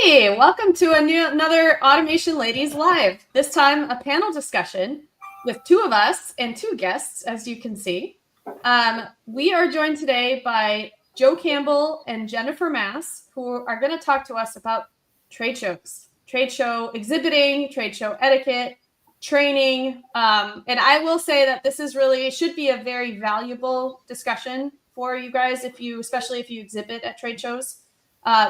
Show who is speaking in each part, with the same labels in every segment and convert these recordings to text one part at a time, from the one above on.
Speaker 1: Hey, welcome to another Automation Ladies Live. This time, a panel discussion with two of us and two guests, as you can see. We are joined today by Joe Campbell and Jennifer Mass, who are going to talk to us about trade shows, trade show exhibiting, trade show etiquette, training. And I will say that this is really should be a very valuable discussion for you guys, especially if you exhibit at trade shows.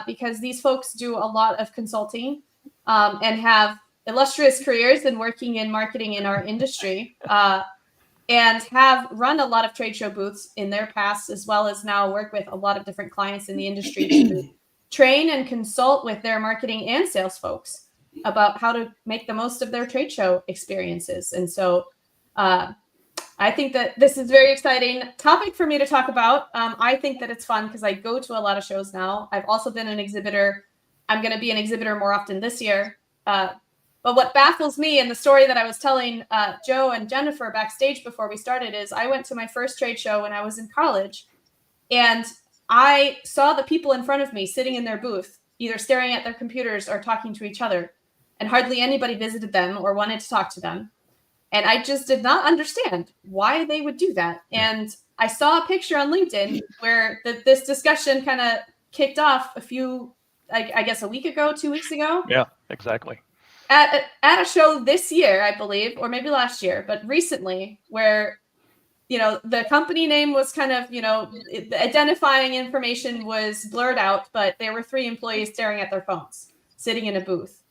Speaker 1: Because these folks do a lot of consulting and have illustrious careers in working in marketing in our industry and have run a lot of trade show booths in their past, as well as now work with a lot of different clients in the industry to train and consult with their marketing and sales folks about how to make the most of their trade show experiences. And so I think that this is a very exciting topic for me to talk about. I think that it's fun because I go to a lot of shows now. I've also been an exhibitor. I'm going to be an exhibitor more often this year. But what baffles me, and the story that I was telling Joe and Jennifer backstage before we started, is I went to my first trade show when I was in college, and I saw the people in front of me sitting in their booth, either staring at their computers or talking to each other, and hardly anybody visited them or wanted to talk to them. And I just did not understand why they would do that. And I saw a picture on LinkedIn where this discussion kind of kicked off I guess a week ago, 2 weeks ago.
Speaker 2: Yeah, exactly.
Speaker 1: At a show this year, I believe, or maybe last year, but recently, where, the company name was kind of, the identifying information was blurred out, but there were 3 employees staring at their phones, sitting in a booth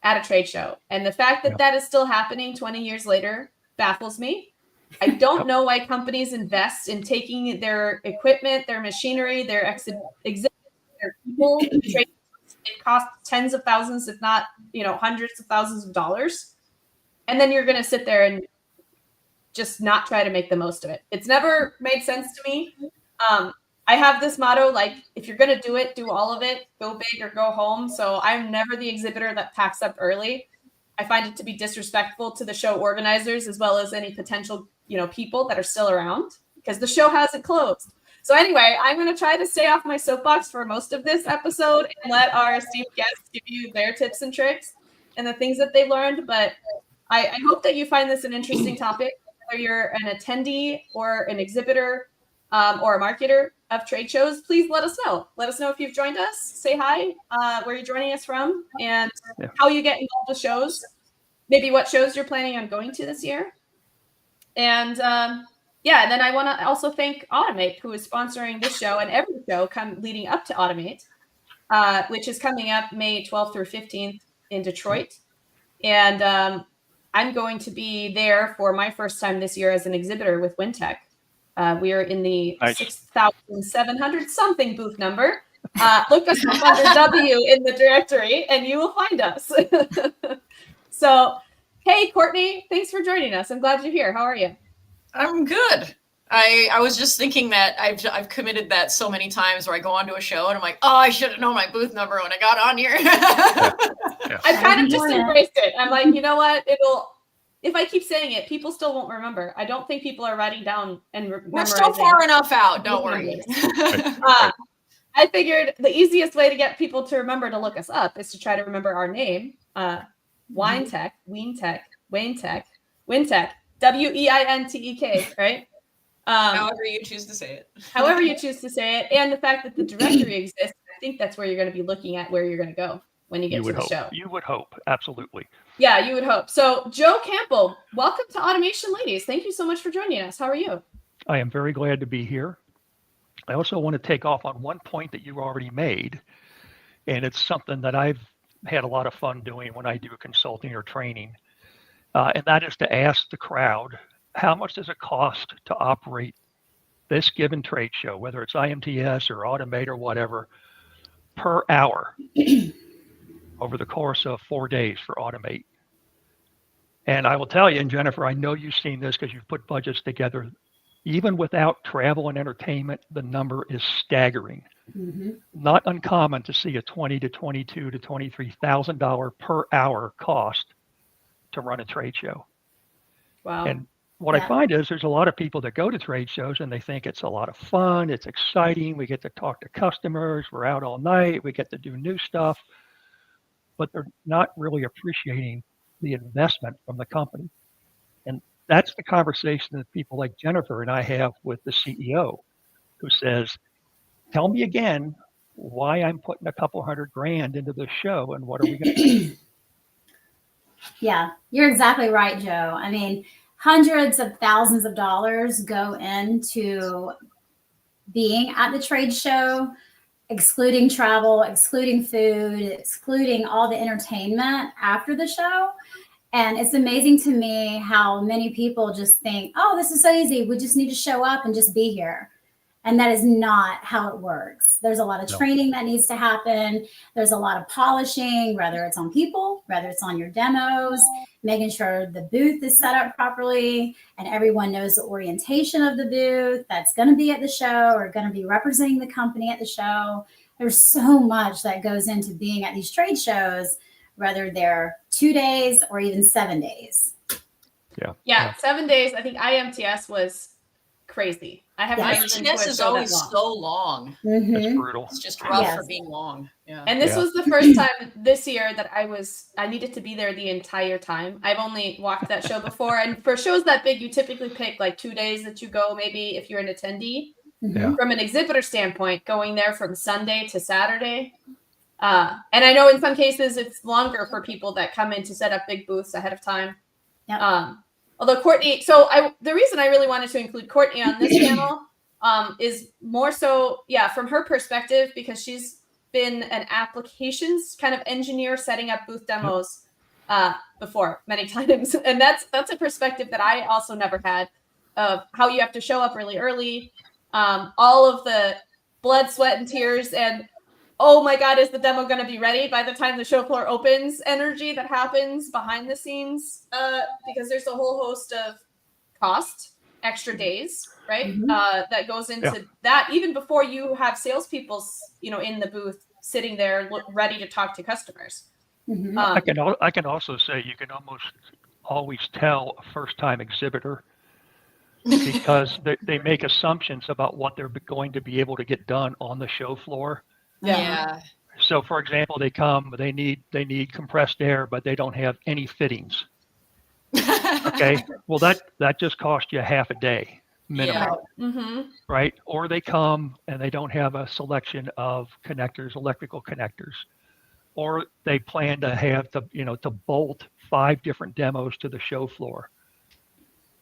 Speaker 1: at a trade show. And the fact that that is still happening 20 years later baffles me. I don't know why companies invest in taking their equipment, their machinery, their exhibits, their people. It costs tens of thousands, if not, hundreds of thousands of dollars. And then you're going to sit there and just not try to make the most of it. It's never made sense to me. I have this motto, like, if you're going to do it, do all of it, go big or go home. So I'm never the exhibitor that packs up early. I find it to be disrespectful to the show organizers, as well as any potential, people that are still around, because the show hasn't closed. So anyway, I'm going to try to stay off my soapbox for most of this episode and let our esteemed guests give you their tips and tricks and the things that they learned. But I hope that you find this an interesting topic, whether you're an attendee or an exhibitor or a marketer of trade shows. Please let us know. Let us know if you've joined us. Say hi, where you're joining us from, and how you get involved with shows. Maybe what shows you're planning on going to this year. And and then I want to also thank Automate, who is sponsoring this show and every show leading up to Automate, which is coming up May 12th through 15th in Detroit. And I'm going to be there for my first time this year as an exhibitor with WinTech. We are in the 6,700 something booth number. Look us up under W in the directory and you will find us. So, hey, Courtney, thanks for joining us. I'm glad you're here. How are you?
Speaker 3: I'm good. I was just thinking that I've committed that so many times where I go onto a show and I'm like, oh, I should have known my booth number when I got on here.
Speaker 1: I've kind of just embraced it. I'm like, you know what? If I keep saying it, people still won't remember. I don't think people are writing down and
Speaker 3: we're still far enough out. Don't worry.
Speaker 1: I figured the easiest way to get people to remember to look us up is to try to remember our name. WinTech, WinTech, WEINTEK, right?
Speaker 3: However you choose to say it.
Speaker 1: However you choose to say it. And the fact that the directory exists, I think that's where you're going to be looking at where you're going to go when you get to the show.
Speaker 2: You would hope. Absolutely.
Speaker 1: Yeah, you would hope. So, Joe Campbell, welcome to Automation Ladies. Thank you so much for joining us. How are you?
Speaker 2: I am very glad to be here. I also want to take off on one point that you already made, and it's something that I've had a lot of fun doing when I do consulting or training, and that is to ask the crowd, how much does it cost to operate this given trade show, whether it's IMTS or Automate or whatever, per hour over the course of 4 days for Automate. And I will tell you, and Jennifer, I know you've seen this because you've put budgets together. Even without travel and entertainment, the number is staggering. Mm-hmm. Not uncommon to see a $20,000 to $22,000 to $23,000 per hour cost to run a trade show.
Speaker 1: Wow.
Speaker 2: And what I find is there's a lot of people that go to trade shows and they think it's a lot of fun, it's exciting, we get to talk to customers, we're out all night, we get to do new stuff. but they're not really appreciating the investment from the company. And that's the conversation that people like Jennifer and I have with the CEO, who says, tell me again why I'm putting a couple $100,000 into this show, and what are we going to do?
Speaker 4: Yeah, you're exactly right, Joe. I mean, hundreds of thousands of dollars go into being at the trade show, excluding travel, excluding food, excluding all the entertainment after the show. And it's amazing to me how many people just think, oh, this is so easy. We just need to show up and just be here. And that is not how it works. There's a lot of training that needs to happen. There's a lot of polishing, whether it's on people, whether it's on your demos, making sure the booth is set up properly and everyone knows the orientation of the booth that's going to be at the show or going to be representing the company at the show. There's so much that goes into being at these trade shows, whether they're 2 days or even 7 days.
Speaker 1: Yeah, 7 days. I think IMTS was crazy. I have never been to a
Speaker 3: IMTS is
Speaker 1: show
Speaker 3: always
Speaker 1: that long.
Speaker 3: so long.
Speaker 2: It's brutal.
Speaker 3: It's just rough
Speaker 4: Yes.
Speaker 3: for being long. Yeah.
Speaker 1: And this was the first time this year that I needed to be there the entire time. I've only walked that show before. And for shows that big, you typically pick like 2 days that you go, maybe if you're an attendee.
Speaker 2: Yeah.
Speaker 1: From an exhibitor standpoint, going there from Sunday to Saturday. And I know in some cases it's longer for people that come in to set up big booths ahead of time.
Speaker 4: Yep.
Speaker 1: Although Courtney, so the reason I really wanted to include Courtney on this panel is more so, from her perspective, because she's been an applications kind of engineer setting up booth demos before many times. And that's a perspective that I also never had of how you have to show up really early, all of the blood, sweat, and tears, and oh my God, is the demo going to be ready by the time the show floor opens? Energy that happens behind the scenes, because there's a whole host of cost, extra days, right? That goes into that even before you have salespeople, in the booth sitting there ready to talk to customers.
Speaker 2: I can also say you can almost always tell a first-time exhibitor because they make assumptions about what they're going to be able to get done on the show floor.
Speaker 3: Yeah.
Speaker 2: So, for example, they come, they need compressed air, but they don't have any fittings. Okay, well that just cost you half a day minimum, right? Or they come and they don't have a selection of connectors, electrical connectors, or they plan to have to bolt 5 different demos to the show floor.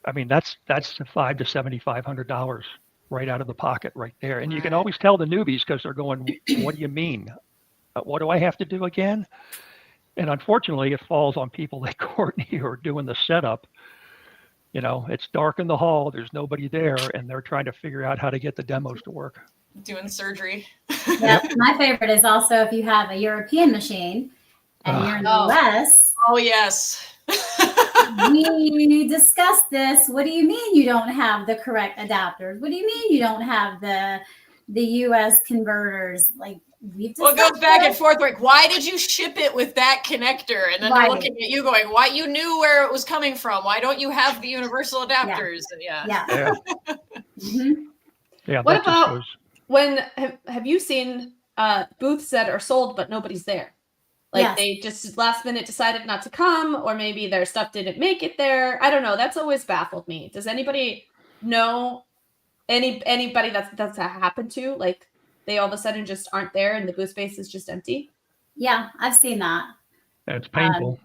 Speaker 2: I mean, that's $500 to $7,500 right out of the pocket right there. And you can always tell the newbies because they're going, what do you mean? What do I have to do again? And unfortunately, it falls on people like Courtney who are doing the setup. It's dark in the hall. There's nobody there. And they're trying to figure out how to get the demos to work.
Speaker 3: Doing surgery.
Speaker 4: Yep. My favorite is also if you have a European machine and you're in the US.
Speaker 3: Oh, yes.
Speaker 4: We discussed this. What do you mean you don't have the correct adapters? What do you mean you don't have the US converters? Like we've discussed.
Speaker 3: Well, it goes back and forth. Like, why did you ship it with that connector? And then they're looking at you going, why? You knew where it was coming from. Why don't you have the universal adapters?
Speaker 4: Yeah.
Speaker 2: Yeah.
Speaker 1: What about when have you seen booths that are sold but nobody's there? Like they just last minute decided not to come, or maybe their stuff didn't make it there. I don't know. That's always baffled me. Does anybody know anybody that's happened to? Like they all of a sudden just aren't there and the booth space is just empty?
Speaker 4: Yeah, I've seen that.
Speaker 2: It's painful.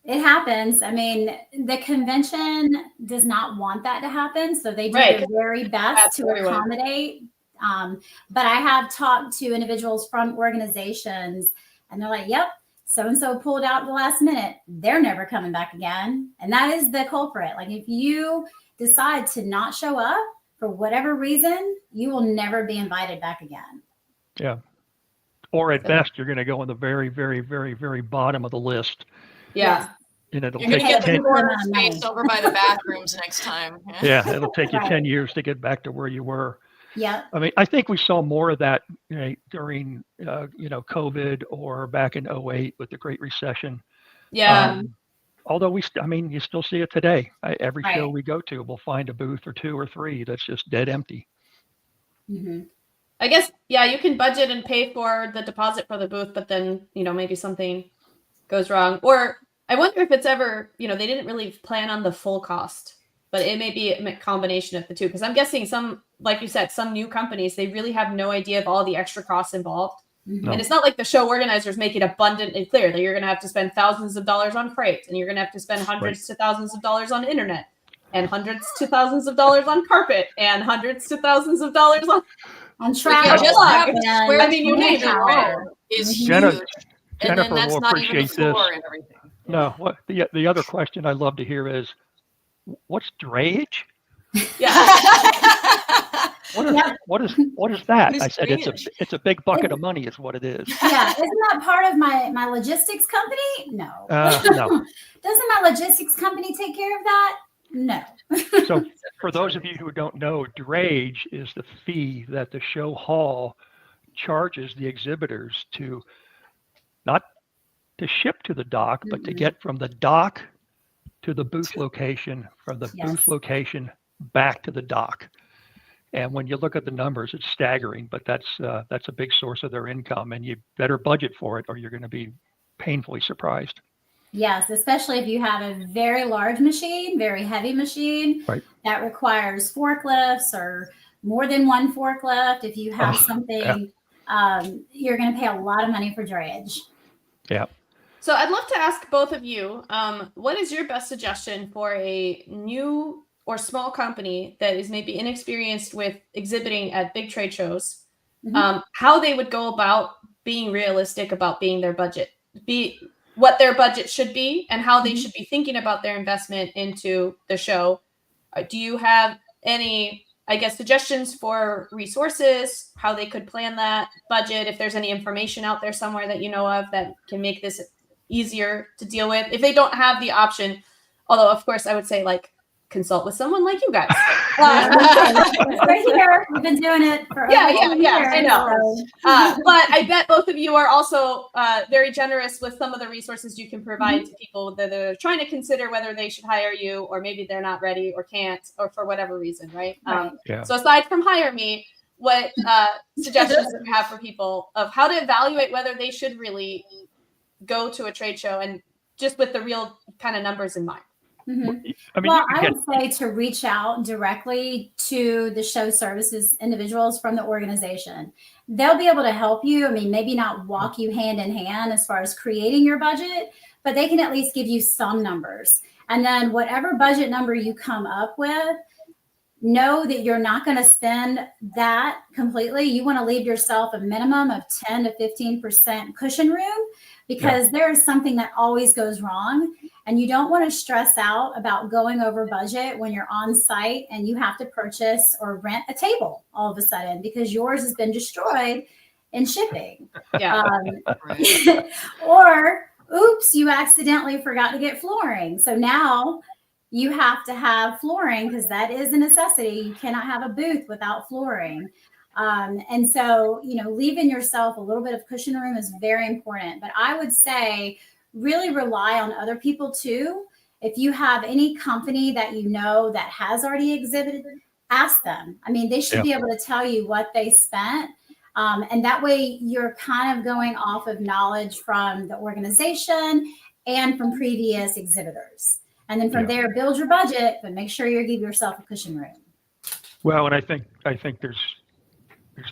Speaker 4: It happens. I mean, the convention does not want that to happen, so they do their very best to accommodate. But I have talked to individuals from organizations, and they're like, yep, so-and-so pulled out at the last minute. They're never coming back again. And that is the culprit. Like if you decide to not show up for whatever reason, you will never be invited back again.
Speaker 2: Yeah. Or at best, you're going to go in the very, very, very, very bottom of the list.
Speaker 1: Yeah.
Speaker 2: And it'll
Speaker 3: You're going to
Speaker 2: take
Speaker 3: get the corner space over by the bathrooms next time.
Speaker 2: Yeah, it'll take you 10 years to get back to where you were.
Speaker 4: Yeah.
Speaker 2: I mean, I think we saw more of that during, COVID or back in 2008 with the Great Recession.
Speaker 1: Yeah.
Speaker 2: Although you still see it today. Every show we go to, we'll find a booth or 2 or 3 that's just dead empty.
Speaker 1: I guess, you can budget and pay for the deposit for the booth, but then, maybe something goes wrong. Or I wonder if it's ever, they didn't really plan on the full cost, but it may be a combination of the two. Because I'm guessing some, like you said, some new companies, they really have no idea of all the extra costs involved.
Speaker 4: Mhm.
Speaker 1: And it's not like the show organizers make it abundantly clear that you're going to have to spend thousands of dollars on freight, and you're going to have to spend hundreds to thousands of dollars on internet, and hundreds to thousands of dollars on carpet, and hundreds to thousands of dollars on
Speaker 4: travel.
Speaker 3: Yeah, just have
Speaker 4: and
Speaker 3: the square
Speaker 1: you name it, right?
Speaker 3: is
Speaker 2: Jenna-
Speaker 3: huge. And then
Speaker 2: Jennifer
Speaker 3: that's
Speaker 2: will
Speaker 3: not even the
Speaker 2: appreciate this.
Speaker 3: floor and everything.
Speaker 2: No, what the other question I'd love to hear is, what's drayage? What is that?
Speaker 3: What is
Speaker 2: I said
Speaker 3: drayage?
Speaker 2: it's a big bucket of money is what it is.
Speaker 4: Yeah, isn't that part of my logistics company? No.
Speaker 2: No.
Speaker 4: Doesn't my logistics company take care of that? No.
Speaker 2: So for those of you who don't know, drayage is the fee that the show hall charges the exhibitors to not to ship to the dock, but to get from the dock to the booth location, from the booth location back to the dock. And when you look at the numbers, it's staggering, but that's a big source of their income, and you better budget for it or you're going to be painfully surprised.
Speaker 4: Yes, especially if you have a very large machine, very heavy machine that requires forklifts or more than one forklift. If you have something, you're going to pay a lot of money for drayage.
Speaker 2: Yeah.
Speaker 1: So I'd love to ask both of you, what is your best suggestion for a new or small company that is maybe inexperienced with exhibiting at big trade shows, how they would go about being realistic about being their budget, what their budget should be, and how they should be thinking about their investment into the show. Do you have any, suggestions for resources, how they could plan that budget, if there's any information out there somewhere that you know of that can make this easier to deal with? If they don't have the option, although of course I would say consult with someone like you guys.
Speaker 4: We're here. We've been doing it for over 10 years,
Speaker 1: I know. But I bet both of you are also very generous with some of the resources you can provide to people that are trying to consider whether they should hire you, or maybe they're not ready or can't, or for whatever reason, right? So aside from hire me, what suggestions do you have for people of how to evaluate whether they should really go to a trade show, and just with the real kind of numbers in mind?
Speaker 4: I would say to reach out directly to the show services individuals from the organization. They'll be able to help you. Maybe not walk you hand in hand as far as creating your budget, but they can at least give you some numbers. And then whatever budget number you come up with, know that you're not going to spend that completely. You want to leave yourself a minimum of 10 to 15% cushion room, because there is something that always goes wrong. And you don't want to stress out about going over budget when you're on site and you have to purchase or rent a table all of a sudden because yours has been destroyed in shipping. Or, oops, you accidentally forgot to get flooring. So now you have to have flooring because that is a necessity. You cannot have a booth without flooring. And so, leaving yourself a little bit of cushion room is very important. But I would say really rely on other people too. If you have any company that that has already exhibited, ask them. They should be able to tell you what they spent. And that way you're kind of going off of knowledge from the organization and from previous exhibitors. And then from there, build your budget, but make sure you give yourself a cushion room.
Speaker 2: Well, and I think there's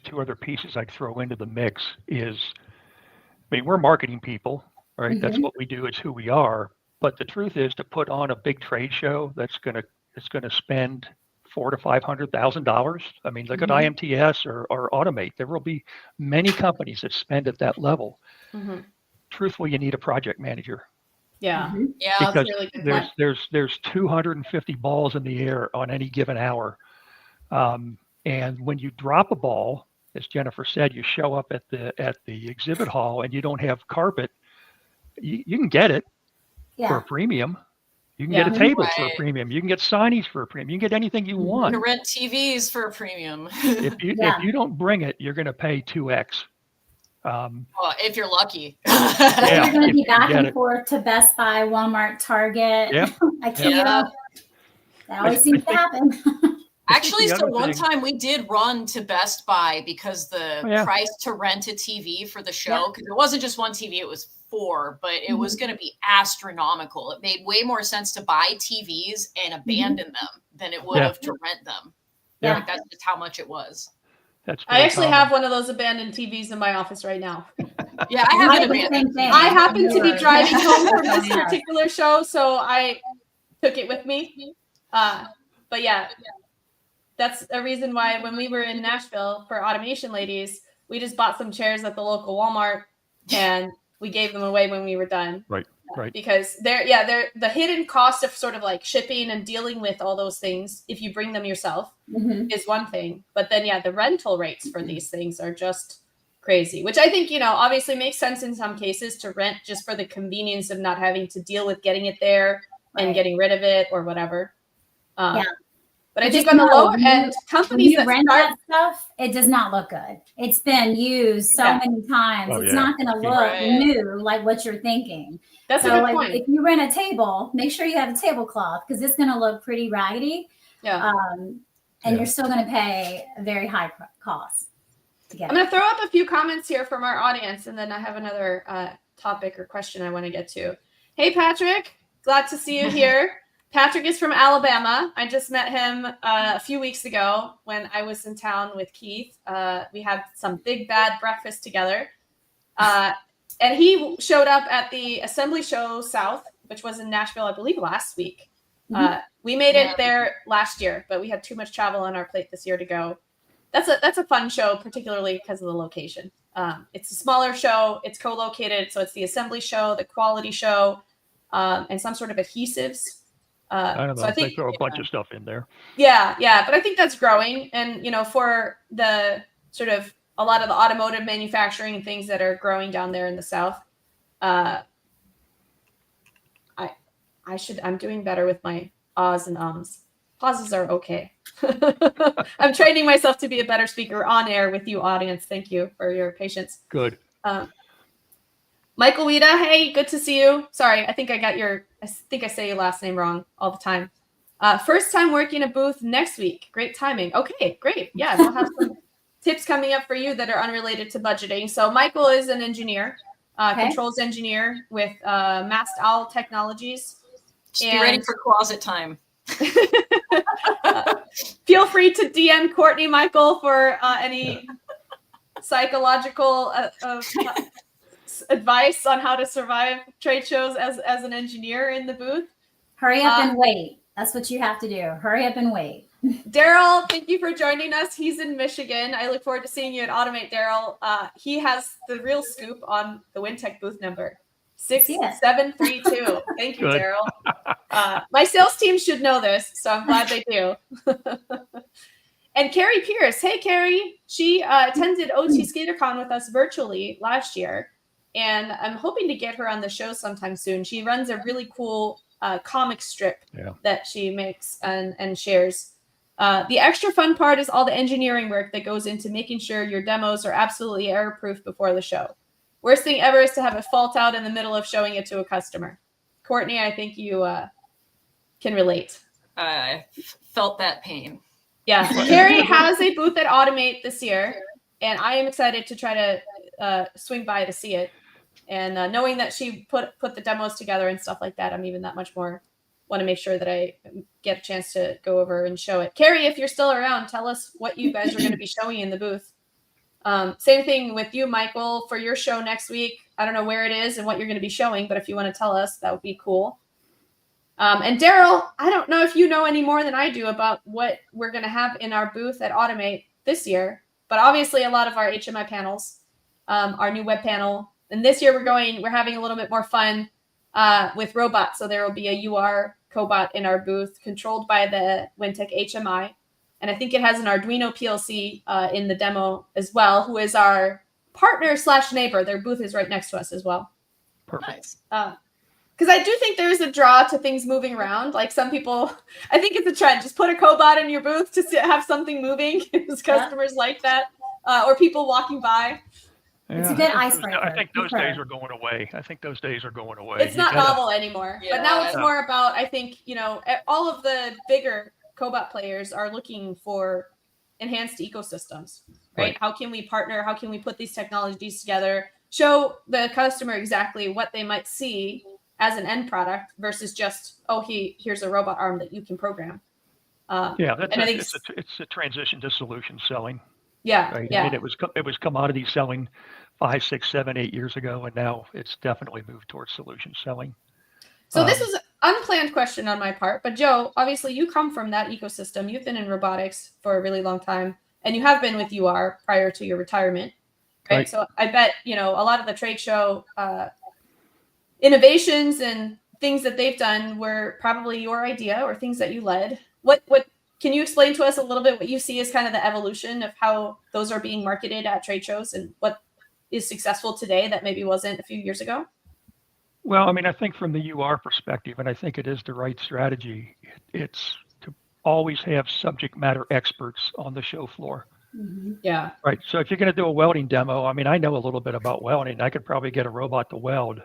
Speaker 2: two other pieces I'd throw into the mix is, we're marketing people, right? That's what we do. It's who we are. But the truth is, to put on a big trade show that's going to spend $400,000 to $500,000. Look at IMTS or Automate. There will be many companies that spend at that level. Truthfully, you need a project manager.
Speaker 1: Yeah,
Speaker 2: because
Speaker 1: that's really good.
Speaker 2: there's 250 balls in the air on any given hour. And when you drop a ball, as Jennifer said, you show up at the exhibit hall and you don't have carpet, you can get it for a premium. You can get a table for a premium. You can get signees for a premium. You can get anything you want.
Speaker 3: You can rent TVs for a premium.
Speaker 2: If you don't bring it, you're going to pay 2x.
Speaker 3: If you're lucky.
Speaker 4: You're going to be back and forth to Best Buy, Walmart, Target, IKEA. That always seems to happen.
Speaker 3: Actually, so one time we did run to Best Buy because the price to rent a TV for the show, because it wasn't just one TV, it was before, but it was going to be astronomical. It made way more sense to buy TVs and abandon them than it would have to rent them.
Speaker 4: Yeah.
Speaker 3: Like, that's just how much it was.
Speaker 2: That's
Speaker 1: I actually have one of those abandoned TVs in my office right now.
Speaker 3: Yeah, I have
Speaker 4: I
Speaker 3: an
Speaker 4: did the
Speaker 3: abandoned.
Speaker 4: same thing.
Speaker 1: I happen to be driving home from this
Speaker 4: Yeah.
Speaker 1: particular show, so I took it with me. But yeah, that's a reason why when we were in Nashville for Automation Ladies, we just bought some chairs at the local Walmart and we gave them away when we were done.
Speaker 2: Right.
Speaker 1: Because they're the hidden cost of sort of like shipping and dealing with all those things, if you bring them yourself, is one thing. But then, the rental rates for these things are just crazy, which I think, obviously makes sense in some cases to rent just for the convenience of not having to deal with getting it there and getting rid of it or whatever. But I think on the lower end, companies that
Speaker 4: rent that stuff, it does not look good. It's been used so many times. It's not going to look new like what you're thinking.
Speaker 1: That's a good point.
Speaker 4: If you rent a table, make sure you have a tablecloth because it's going to look pretty raggedy. And you're still going to pay a very high cost to get
Speaker 1: I'm going to throw up a few comments here from our audience, and then I have another topic or question I want to get to. Hey, Patrick. Glad to see you here. Patrick is from Alabama. I just met him a few weeks ago when I was in town with Keith. We had some big bad breakfast together. And he showed up at the Assembly Show South, which was in Nashville, I believe, last week. We made it there last year, but we had too much travel on our plate this year to go. That's a fun show, particularly because of the location. It's a smaller show. It's co-located. So it's the Assembly Show, the Quality Show, and some sort of adhesives.
Speaker 2: I don't know.
Speaker 1: So I think
Speaker 2: they throw a bunch of stuff in there.
Speaker 1: Yeah. But I think that's growing. And, for the sort of a lot of the automotive manufacturing and things that are growing down there in the South, I'm doing better with my ahs and ums. Pauses are okay. I'm training myself to be a better speaker on air with you, audience. Thank you for your patience.
Speaker 2: Good.
Speaker 1: Michael Wida, hey, good to see you. Sorry, I think I say your last name wrong all the time. First time working a booth next week. Great timing. Okay, great. Yeah, we'll have some tips coming up for you that are unrelated to budgeting. So Michael is an engineer, controls engineer with Mast Owl Technologies.
Speaker 3: Just be ready for closet time.
Speaker 1: Feel free to DM Courtney Michael for any psychological advice on how to survive trade shows as an engineer in the booth.
Speaker 4: Hurry up and wait. That's what you have to do. Hurry up and wait.
Speaker 1: Daryl, thank you for joining us. He's in Michigan. I look forward to seeing you at Automate, Daryl. He has the real scoop on the WinTech booth number 6732. Thank you, Daryl. My sales team should know this, so I'm glad they do. And Carrie Pierce. Hey, Carrie. She attended OT SkaterCon with us virtually last year, and I'm hoping to get her on the show sometime soon. She runs a really cool comic strip that she makes and shares. The extra fun part is all the engineering work that goes into making sure your demos are absolutely error-proof before the show. Worst thing ever is to have it fault out in the middle of showing it to a customer. Courtney, I think you can relate.
Speaker 3: I felt that pain.
Speaker 1: Yeah, Carrie has a booth at Automate this year, and I am excited to try to swing by to see it. And knowing that she put the demos together and stuff like that, I'm even that much more want to make sure that I get a chance to go over and show it. Carrie, if you're still around, tell us what you guys are going to be showing in the booth. Same thing with you, Michael, for your show next week. I don't know where it is and what you're going to be showing, but if you want to tell us, that would be cool. And Daryl, I don't know if you know any more than I do about what we're going to have in our booth at Automate this year, but obviously a lot of our HMI panels, our new web panel, and this year we're having a little bit more fun with robots. So there will be a UR cobot in our booth controlled by the WinTech HMI. And I think it has an Arduino PLC in the demo as well, who is our partner / neighbor. Their booth is right next to us as well.
Speaker 2: Perfect.
Speaker 3: Nice.
Speaker 1: Because I do think there's a draw to things moving around. Like some people, I think it's a trend. Just put a cobot in your booth to have something moving because customers like that, or people walking by.
Speaker 4: It's a good icebreaker.
Speaker 2: I think those days are going away.
Speaker 1: It's not novel anymore. Yeah. But now it's more about, I think, all of the bigger cobot players are looking for enhanced ecosystems, right? How can we partner? How can we put these technologies together show the customer exactly what they might see as an end product versus just, here's a robot arm that you can program.
Speaker 2: Yeah,
Speaker 1: and I think
Speaker 2: it's a transition to solution selling.
Speaker 1: Yeah,
Speaker 2: Right.
Speaker 1: yeah.
Speaker 2: I mean, it was commodity selling 5, 6, 7, 8 years ago, and now it's definitely moved towards solution selling.
Speaker 1: So this was an unplanned question on my part, but Joe, obviously you come from that ecosystem. You've been in robotics for a really long time, and you have been with UR prior to your retirement, right? So I bet, a lot of the trade show innovations and things that they've done were probably your idea or things that you led. What can you explain to us a little bit what you see as kind of the evolution of how those are being marketed at trade shows and what is successful today that maybe wasn't a few years ago?
Speaker 2: Well, I mean, I think from the UR perspective, and I think it is the right strategy, it's to always have subject matter experts on the show floor.
Speaker 4: Mm-hmm.
Speaker 1: Yeah.
Speaker 2: Right. So if you're going to do a welding demo, I mean, I know a little bit about welding. I could probably get a robot to weld.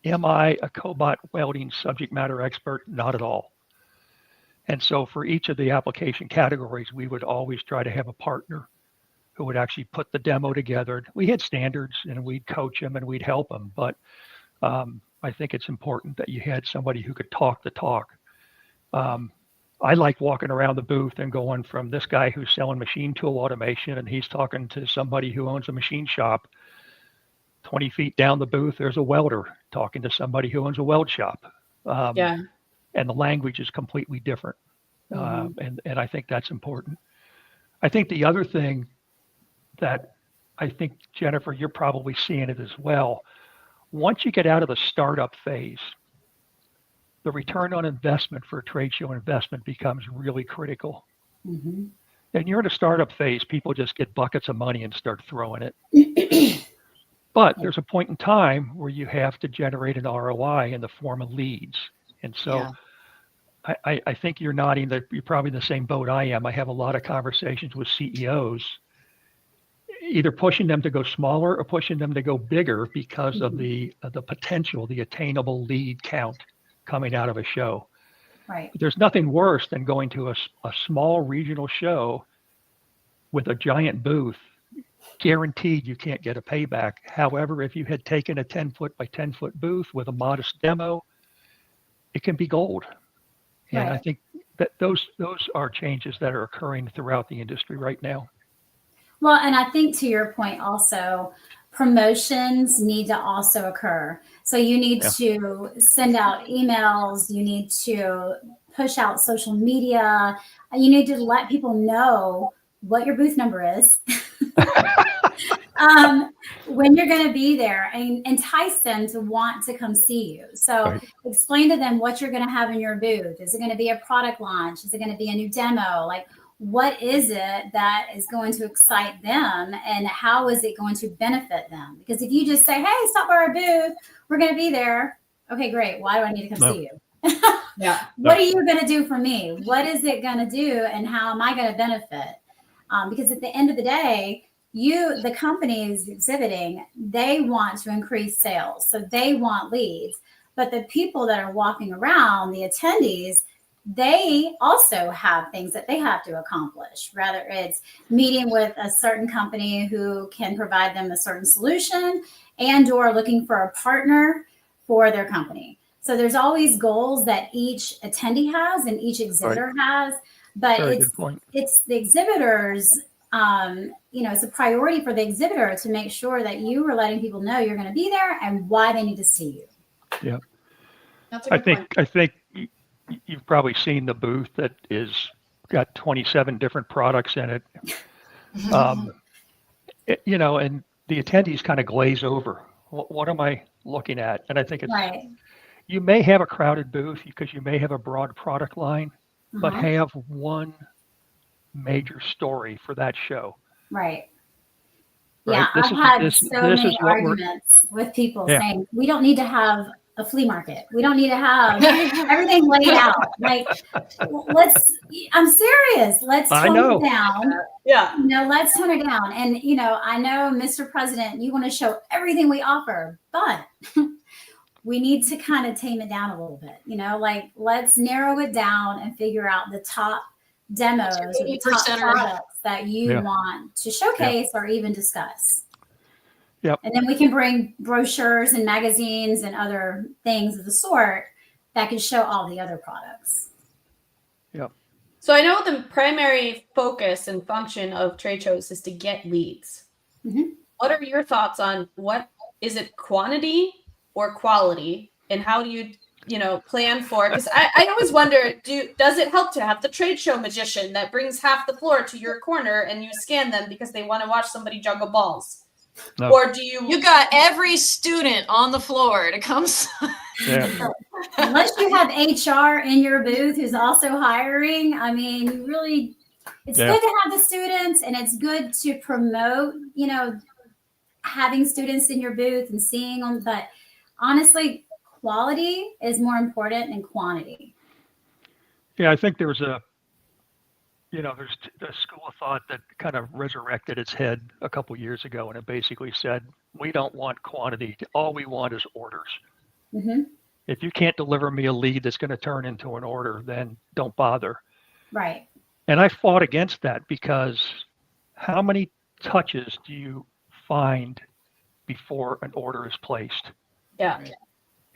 Speaker 2: Am I a cobot welding subject matter expert? Not at all. And so for each of the application categories, we would always try to have a partner who would actually put the demo together. We had standards and we'd coach them and we'd help them. But I think it's important that you had somebody who could talk the talk. I like walking around the booth and going from this guy who's selling machine tool automation and he's talking to somebody who owns a machine shop. 20 feet down the booth, there's a welder talking to somebody who owns a weld shop.
Speaker 1: Yeah.
Speaker 2: And the language is completely different. And I think that's important. I think the other thing that I think, Jennifer, you're probably seeing it as well. Once you get out of the startup phase, the return on investment for a trade show investment becomes really critical.
Speaker 4: Mm-hmm.
Speaker 2: And you're in a startup phase, people just get buckets of money and start throwing it. But there's a point in time where you have to generate an ROI in the form of leads. And so I think you're nodding that you're probably in the same boat I am. I have a lot of conversations with CEOs, either pushing them to go smaller or pushing them to go bigger because of the potential, the attainable lead count coming out of a show.
Speaker 4: Right.
Speaker 2: But there's nothing worse than going to a small regional show with a giant booth. Guaranteed you can't get a payback. However, if you had taken a 10-foot by 10-foot booth with a modest demo, it can be gold. And I think that those are changes that are occurring throughout the industry right now.
Speaker 4: Well, and I think to your point also, promotions need to also occur. So you need to send out emails, you need to push out social media, you need to let people know what your booth number is. When you're going to be there, and entice them to want to come see you. So explain to them what you're going to have in your booth. Is it going to be a product launch? Is it going to be a new demo? Like, what is it that is going to excite them, and how is it going to benefit them? Because if you just say, hey, stop by our booth, we're going to be there. Okay, great. Why do I need to come see you? What are you going to do for me? What is it going to do, and how am I going to benefit? Because at the end of the day, the company is exhibiting, they want to increase sales. So they want leads. But the people that are walking around, the attendees, they also have things that they have to accomplish. Rather, it's meeting with a certain company who can provide them a certain solution and or looking for a partner for their company. So there's always goals that each attendee has and each exhibitor has. But it's the exhibitors, it's a priority for the exhibitor to make sure that you are letting people know you're going to be there and why they need to see you.
Speaker 2: Yeah.
Speaker 1: That's a good point.
Speaker 2: I think you've probably seen the booth that is got 27 different products in it. And the attendees kind of glaze over. What am I looking at? And I think it's you may have a crowded booth because you may have a broad product line, but have one major story for that show.
Speaker 4: Right. Yeah, I've had so many arguments with people saying we don't need to have a flea market. We don't need to have everything laid out. Like, I'm serious. Let's tone it down. Let's tone it down. And, I know, Mr. President, you want to show everything we offer, but we need to kind of tame it down a little bit. Let's narrow it down and figure out the top demos or the top products that you want to showcase or even discuss.
Speaker 2: Yep.
Speaker 4: And then we can bring brochures and magazines and other things of the sort that can show all the other products.
Speaker 2: Yep.
Speaker 1: So I know the primary focus and function of trade shows is to get leads.
Speaker 4: Mhm.
Speaker 1: What are your thoughts on what is it, quantity or quality, and how do you plan for? Because I always wonder, does it help to have the trade show magician that brings half the floor to your corner and you scan them because they want to watch somebody juggle balls?
Speaker 2: No.
Speaker 1: Or do you?
Speaker 3: You got every student on the floor to come.
Speaker 2: Yeah.
Speaker 4: Unless you have HR in your booth who's also hiring, I mean, you really, it's
Speaker 2: Yeah.
Speaker 4: good to have the students, and it's good to promote, having students in your booth and seeing them. But honestly, quality is more important than quantity.
Speaker 2: Yeah, I think there's a school of thought that kind of resurrected its head a couple years ago, and it basically said, we don't want quantity. All we want is orders.
Speaker 4: Mm-hmm.
Speaker 2: If you can't deliver me a lead that's going to turn into an order, then don't bother.
Speaker 4: Right.
Speaker 2: And I fought against that, because how many touches do you find before an order is placed?
Speaker 1: Yeah.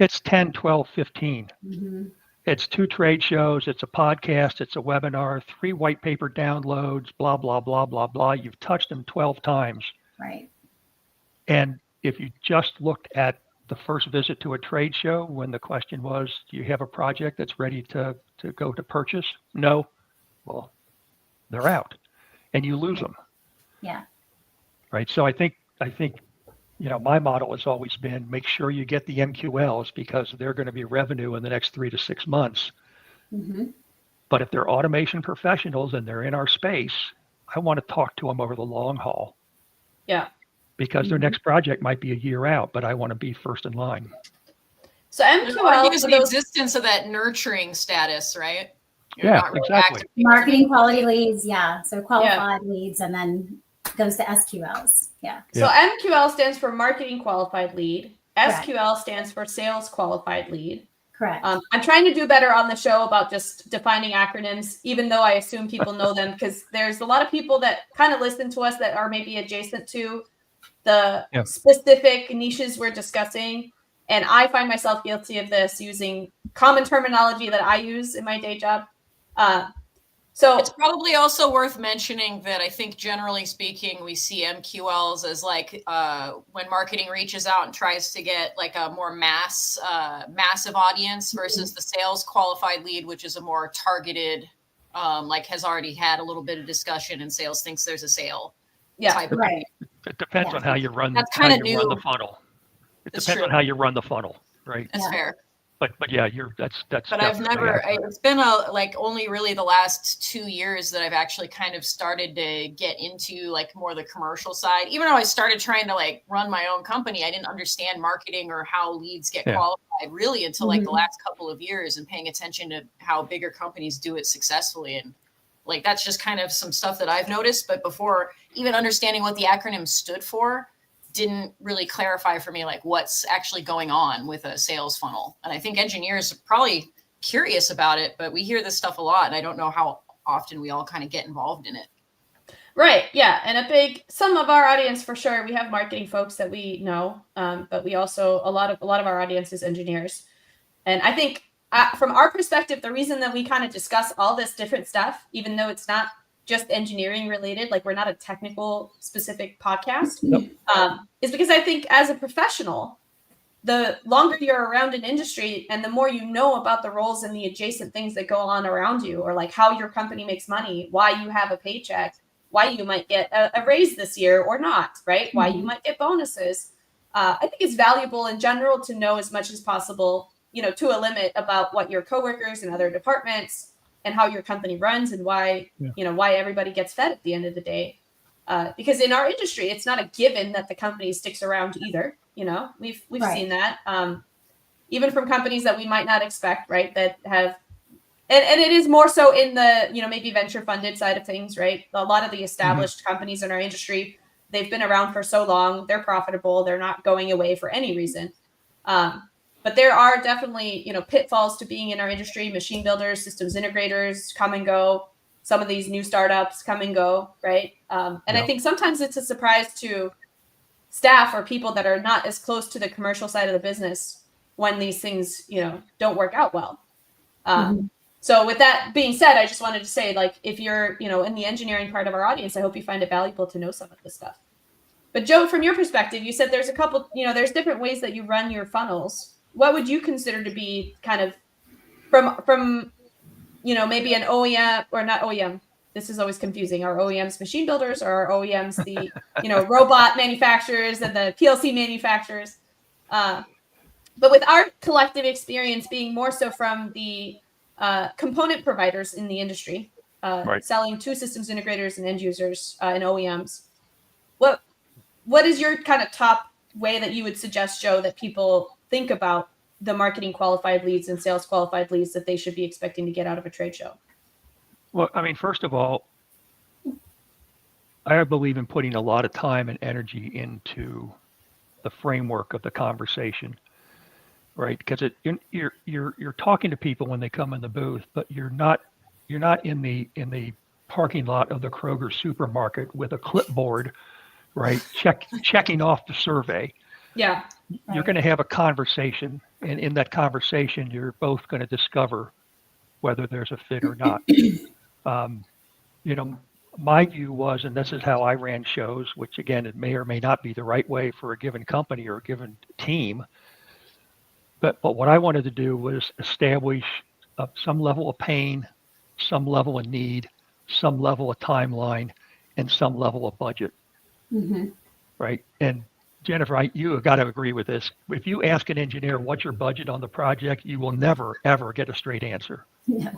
Speaker 2: It's 10, 12, 15.
Speaker 4: Mm-hmm.
Speaker 2: It's 2 trade shows, it's a podcast, it's a webinar, 3 white paper downloads, blah, blah, blah, blah, blah. You've touched them 12 times.
Speaker 4: Right.
Speaker 2: And if you just looked at the first visit to a trade show, when the question was, do you have a project that's ready to go to purchase? No. Well, they're out, and you lose them.
Speaker 4: Yeah.
Speaker 2: Right. So I think my model has always been, make sure you get the MQLs, because they're going to be revenue in the next 3 to 6 months.
Speaker 4: Mm-hmm.
Speaker 2: But if they're automation professionals and they're in our space, I want to talk to them over the long haul,
Speaker 1: Yeah.
Speaker 2: because their next project might be a year out, but I want to be first in line.
Speaker 1: So
Speaker 3: There's
Speaker 1: MQL
Speaker 3: the existence of that nurturing status, right? You're
Speaker 2: Yeah,
Speaker 3: not really
Speaker 2: exactly.
Speaker 3: actively-
Speaker 4: Marketing quality leads. Yeah. So qualified leads, and then goes to SQLs. Yeah.
Speaker 1: So MQL stands for marketing qualified lead.
Speaker 4: Correct.
Speaker 1: SQL stands for sales qualified lead.
Speaker 4: Correct.
Speaker 1: I'm trying to do better on the show about just defining acronyms, even though I assume people know them, because there's a lot of people that kind of listen to us that are maybe adjacent to the specific niches we're discussing. And I find myself guilty of this, using common terminology that I use in my day job. So
Speaker 3: it's probably also worth mentioning that I think, generally speaking, we see MQLs as like when marketing reaches out and tries to get like a more massive audience, versus the sales qualified lead, which is a more targeted, like has already had a little bit of discussion and sales thinks there's a sale. Type
Speaker 4: Right.
Speaker 2: It depends on how you run,
Speaker 3: That's
Speaker 2: how
Speaker 3: kinda
Speaker 2: you run
Speaker 3: new.
Speaker 2: the funnel. It
Speaker 3: That's
Speaker 2: depends
Speaker 3: true.
Speaker 2: on how you run the funnel, right?
Speaker 3: That's fair.
Speaker 2: But yeah, that's.
Speaker 3: But I've
Speaker 2: definitely
Speaker 3: never,
Speaker 2: accurate.
Speaker 3: it's been only really the last 2 years that I've actually kind of started to get into like more the commercial side. Even though I started trying to like run my own company, I didn't understand marketing or how leads get qualified really until like the last couple of years, and paying attention to how bigger companies do it successfully. And like, that's just kind of some stuff that I've noticed. But before even understanding what the acronym stood for, didn't really clarify for me like what's actually going on with a sales funnel. And I think engineers are probably curious about it, but we hear this stuff a lot, and I don't know how often we all kind of get involved in it.
Speaker 1: Right. Yeah. And some of our audience, for sure, we have marketing folks that we know, but we also, a lot of our audience is engineers. And I think from our perspective, the reason that we kind of discuss all this different stuff, even though it's not just engineering related, like we're not a technical specific podcast, is because I think as a professional, the longer you're around an industry and the more you know about the roles and the adjacent things that go on around you, or like how your company makes money, why you have a paycheck, why you might get a raise this year or not, right? Why you might get bonuses. I think it's valuable in general to know as much as possible, to a limit, about what your coworkers and other departments and how your company runs, and why, why everybody gets fed at the end of the day. Because in our industry, it's not a given that the company sticks around either. We've seen that, even from companies that we might not expect, right? That have, and it is more so in the, maybe venture funded side of things, right? A lot of the established companies in our industry, they've been around for so long, they're profitable, they're not going away for any reason. But there are definitely, pitfalls to being in our industry. Machine builders, systems integrators come and go. Some of these new startups come and go, right? And I think sometimes it's a surprise to staff or people that are not as close to the commercial side of the business when these things, don't work out well. So with that being said, I just wanted to say, like, if you're, in the engineering part of our audience, I hope you find it valuable to know some of this stuff. But Joe, from your perspective, you said there's a couple, there's different ways that you run your funnels. What would you consider to be kind of from maybe an OEM or not OEM? This is always confusing. Are OEMs machine builders, or are OEMs the, robot manufacturers and the PLC manufacturers? But with our collective experience being more so from the component providers in the industry,
Speaker 2: Right.
Speaker 1: selling to systems integrators and end users and OEMs, what is your kind of top way that you would suggest, Joe, that people think about the marketing qualified leads and sales qualified leads that they should be expecting to get out of a trade show?
Speaker 2: Well, I mean, first of all, I believe in putting a lot of time and energy into the framework of the conversation, right? Because you're talking to people when they come in the booth, but you're not in the parking lot of the Kroger supermarket with a clipboard, right? Checking off the survey.
Speaker 1: Yeah.
Speaker 2: You're going to have a conversation, and in that conversation, you're both going to discover whether there's a fit or not. My view was, and this is how I ran shows, which again, it may or may not be the right way for a given company or a given team. But what I wanted to do was establish some level of pain, some level of need, some level of timeline, and some level of budget. Right. And Jennifer, you have got to agree with this. If you ask an engineer what's your budget on the project, you will never, ever get a straight answer.
Speaker 4: No.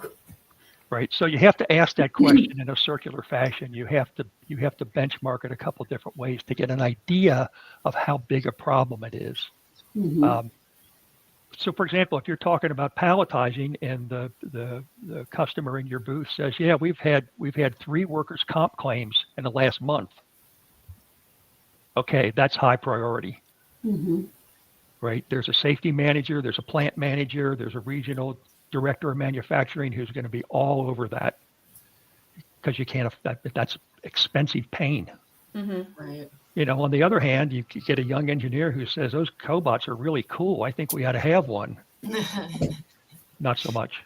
Speaker 2: Right. So you have to ask that question in a circular fashion. You have to benchmark it a couple different ways to get an idea of how big a problem it is. So for example, if you're talking about palletizing and the customer in your booth says, yeah, we've had 3 workers' comp claims in the last month. Okay, that's high priority. Right? There's a safety manager, there's a plant manager, there's a regional director of manufacturing who's going to be all over that, because you can't, that's expensive pain.
Speaker 3: Right.
Speaker 2: On the other hand, you get a young engineer who says, those cobots are really cool, I think we ought to have one. Not so much.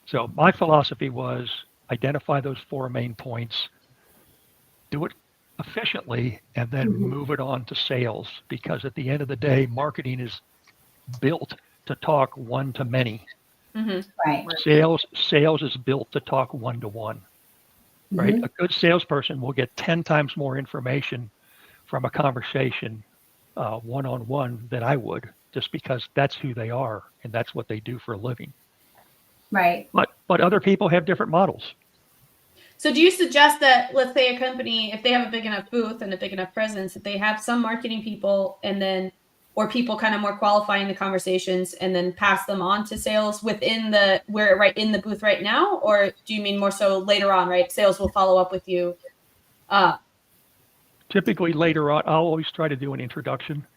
Speaker 2: So my philosophy was identify those 4 main points, do it efficiently, and then move it on to sales, because at the end of the day, marketing is built to talk one to many.
Speaker 4: Right.
Speaker 2: Sales is built to talk one to one. Right. A good salesperson will get 10 times more information from a conversation one-on-one than I would, just because that's who they are and that's what they do for a living.
Speaker 4: Right.
Speaker 2: But other people have different models.
Speaker 1: So do you suggest that, let's say a company, if they have a big enough booth and a big enough presence, that they have some marketing people or people kind of more qualifying the conversations and then pass them on to sales within right in the booth right now? Or do you mean more so later on, right? Sales will follow up with you.
Speaker 2: Typically later on, I'll always try to do an introduction.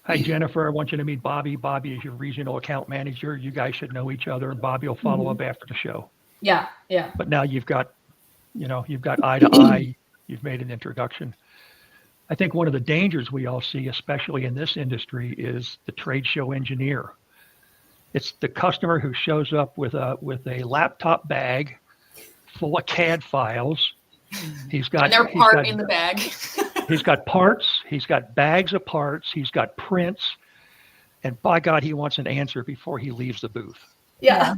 Speaker 2: Hi, Jennifer, I want you to meet Bobby. Bobby is your regional account manager. You guys should know each other, and Bobby will follow up after the show.
Speaker 1: Yeah.
Speaker 2: But now you've got eye to eye. You've made an introduction. I think one of the dangers we all see, especially in this industry, is the trade show engineer. It's the customer who shows up with a laptop bag full of CAD files. He's got
Speaker 3: their part in the bag.
Speaker 2: He's got parts. He's got bags of parts. He's got prints, and by God, he wants an answer before he leaves the booth.
Speaker 1: Yeah.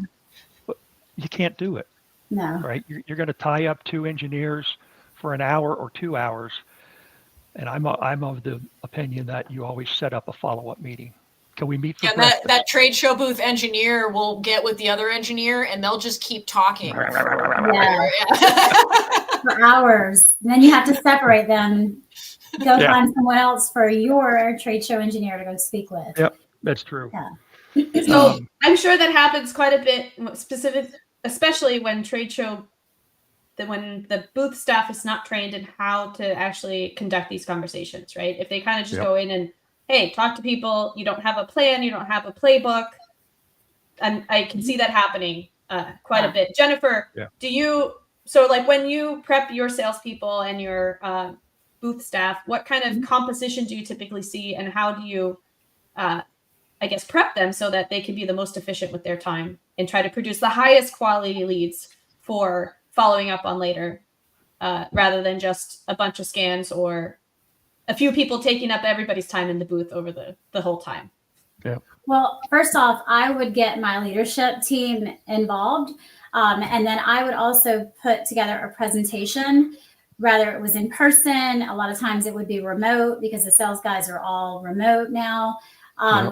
Speaker 2: But you can't do it.
Speaker 4: No.
Speaker 2: Right? You're going to tie up 2 engineers for an hour or 2 hours. And I'm of the opinion that you always set up a follow-up meeting. Can we meet for breakfast?
Speaker 3: that trade show booth engineer will get with the other engineer and they'll just keep talking
Speaker 4: For hours. And then you have to separate them. Go find someone else for your trade show engineer to go speak with.
Speaker 2: Yep, that's true.
Speaker 4: Yeah.
Speaker 1: So I'm sure that happens quite a bit, especially when when the booth staff is not trained in how to actually conduct these conversations, right? If they kind of just go in and, hey, talk to people, you don't have a plan, you don't have a playbook. And I can see that happening quite a bit. Jennifer, do you, so like when you prep your salespeople and your booth staff, what kind of composition do you typically see, and how do you, I guess, prep them so that they can be the most efficient with their time and try to produce the highest quality leads for following up on later, rather than just a bunch of scans or a few people taking up everybody's time in the booth over the whole time?
Speaker 2: Yeah.
Speaker 4: Well, first off, I would get my leadership team involved. And then I would also put together a presentation, whether it was in person. A lot of times it would be remote because the sales guys are all remote now.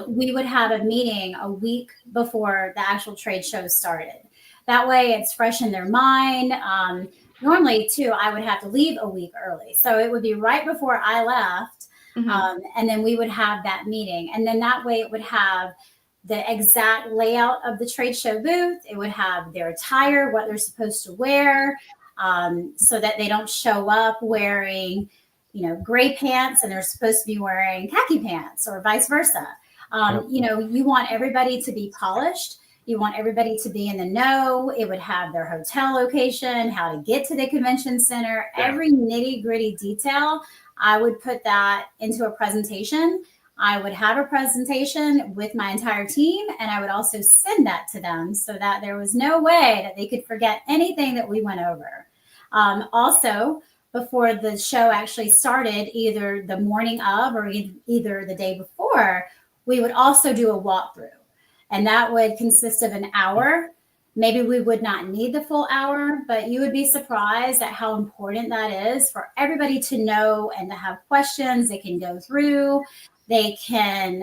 Speaker 4: We would have a meeting a week before the actual trade show started. That way it's fresh in their mind. Normally, too, I would have to leave a week early. So it would be right before I left. And then we would have that meeting. And then that way it would have the exact layout of the trade show booth. It would have their attire, what they're supposed to wear, so that they don't show up wearing, gray pants and they're supposed to be wearing khaki pants or vice versa. You want everybody to be polished. You want everybody to be in the know. It would have their hotel location, how to get to the convention center, every nitty gritty detail. I would put that into a presentation. I would have a presentation with my entire team, and I would also send that to them so that there was no way that they could forget anything that we went over. Also, before the show actually started, either the morning of or either the day before, we would also do a walkthrough. And that would consist of an hour. Maybe we would not need the full hour, but you would be surprised at how important that is for everybody to know and to have questions they can go through. They can,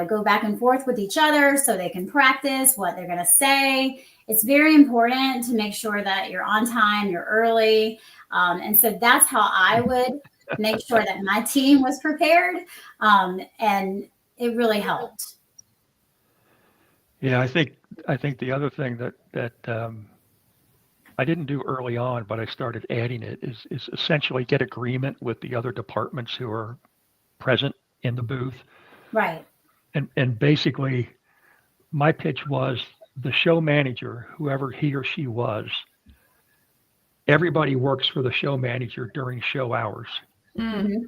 Speaker 4: go back and forth with each other so they can practice what they're going to say. It's very important to make sure that you're on time, you're early. And so that's how I would make sure that my team was prepared. And it really helped.
Speaker 2: Yeah, I think the other thing that I didn't do early on, but I started adding it is essentially get agreement with the other departments who are present in the booth.
Speaker 4: Right.
Speaker 2: And basically my pitch was the show manager, whoever he or she was, everybody works for the show manager during show hours.
Speaker 4: Mm-hmm.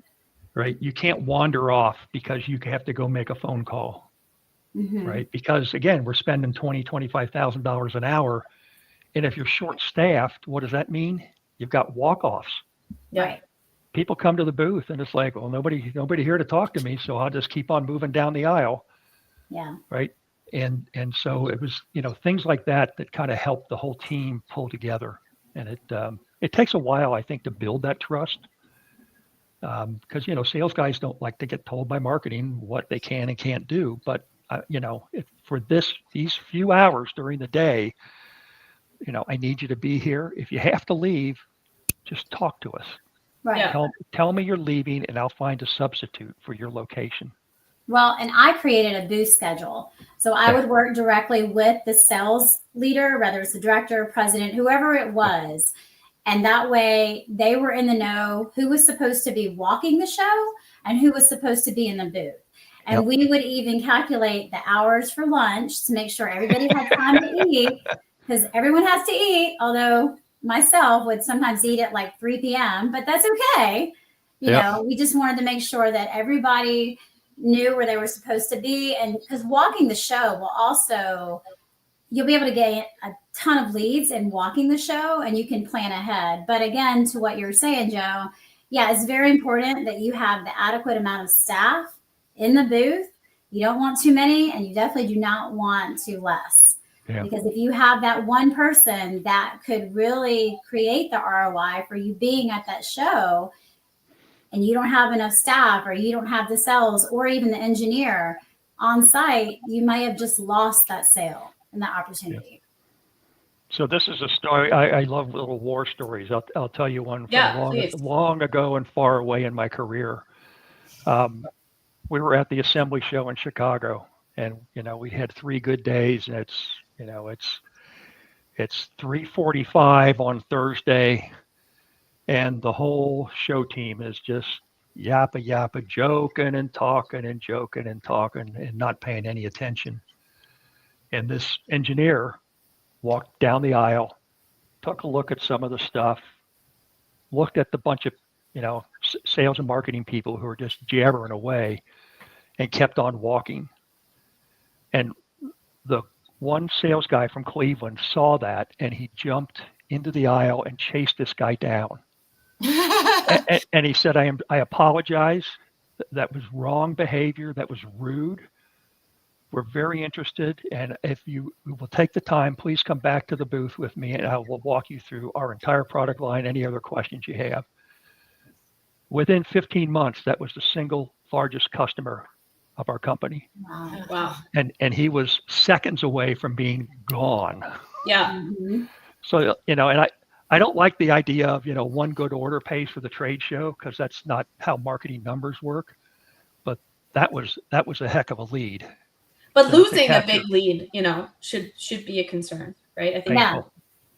Speaker 2: Right? You can't wander off because you have to go make a phone call.
Speaker 4: Mm-hmm.
Speaker 2: Right? Because again, we're spending $25,000 an hour. And if you're short staffed, what does that mean? You've got walk-offs.
Speaker 4: Right.
Speaker 2: People come to the booth and it's like, well, nobody here to talk to me. So I'll just keep on moving down the aisle.
Speaker 4: Yeah.
Speaker 2: Right. And so it was, things like that kind of helped the whole team pull together. And it takes a while, I think, to build that trust. Because, sales guys don't like to get told by marketing what they can and can't do. But for these few hours during the day, I need you to be here. If you have to leave, just talk to us.
Speaker 4: Right.
Speaker 1: Yeah.
Speaker 2: Tell me you're leaving and I'll find a substitute for your location.
Speaker 4: Well, and I created a booth schedule. So I would work directly with the sales leader, whether it's the director, president, whoever it was. And that way they were in the know who was supposed to be walking the show and who was supposed to be in the booth. And we would even calculate the hours for lunch to make sure everybody had time to eat, because everyone has to eat, although myself would sometimes eat at like 3 p.m., but that's okay. We just wanted to make sure that everybody knew where they were supposed to be. And because walking the show will also, you'll be able to get a ton of leads in walking the show and you can plan ahead. But again, to what you were saying, Joe, it's very important that you have the adequate amount of staff in the booth. You don't want too many, and you definitely do not want too less. Yeah. Because if you have that one person that could really create the ROI for you being at that show, and you don't have enough staff, or you don't have the sales or even the engineer on site, you might have just lost that sale and that opportunity. Yeah.
Speaker 2: So this is a story. I love little war stories. I'll tell you one from long ago and far away in my career. We were at the assembly show in Chicago, and we had 3 good days, and it's 3:45 on Thursday, and the whole show team is just yappa, joking and talking and not paying any attention. And this engineer walked down the aisle, took a look at some of the stuff, looked at the bunch of sales and marketing people who were just jabbering away and kept on walking. And the one sales guy from Cleveland saw that, and he jumped into the aisle and chased this guy down. And he said, I apologize. That was wrong behavior. That was rude. We're very interested. And if you will take the time, please come back to the booth with me and I will walk you through our entire product line, any other questions you have. Within 15 months, that was the single largest customer of our company.
Speaker 1: Wow.
Speaker 2: And he was seconds away from being gone.
Speaker 1: Yeah.
Speaker 4: Mm-hmm.
Speaker 2: So, and I don't like the idea of, one good order pays for the trade show, because that's not how marketing numbers work. But that was a heck of a lead.
Speaker 1: But
Speaker 2: to
Speaker 1: losing a
Speaker 2: capture.
Speaker 1: big lead, should be a concern, right? I think.
Speaker 2: Painful.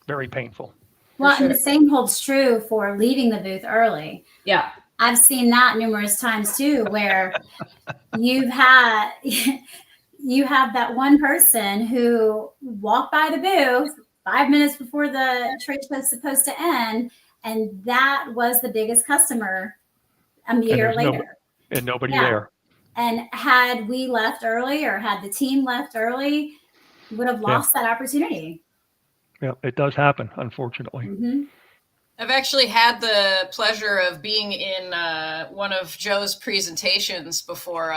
Speaker 2: Very painful.
Speaker 4: Well,
Speaker 1: sure.
Speaker 4: and the same holds true for leaving the booth early.
Speaker 1: Yeah.
Speaker 4: I've seen that numerous times too, where you have that one person who walked by the booth 5 minutes before the trade show is supposed to end, and that was the biggest customer a year later.
Speaker 2: And nobody there.
Speaker 4: And had we left early, or had the team left early, we would have lost that opportunity.
Speaker 2: Yeah, it does happen, unfortunately.
Speaker 4: Mm-hmm.
Speaker 3: I've actually had the pleasure of being in one of Joe's presentations before,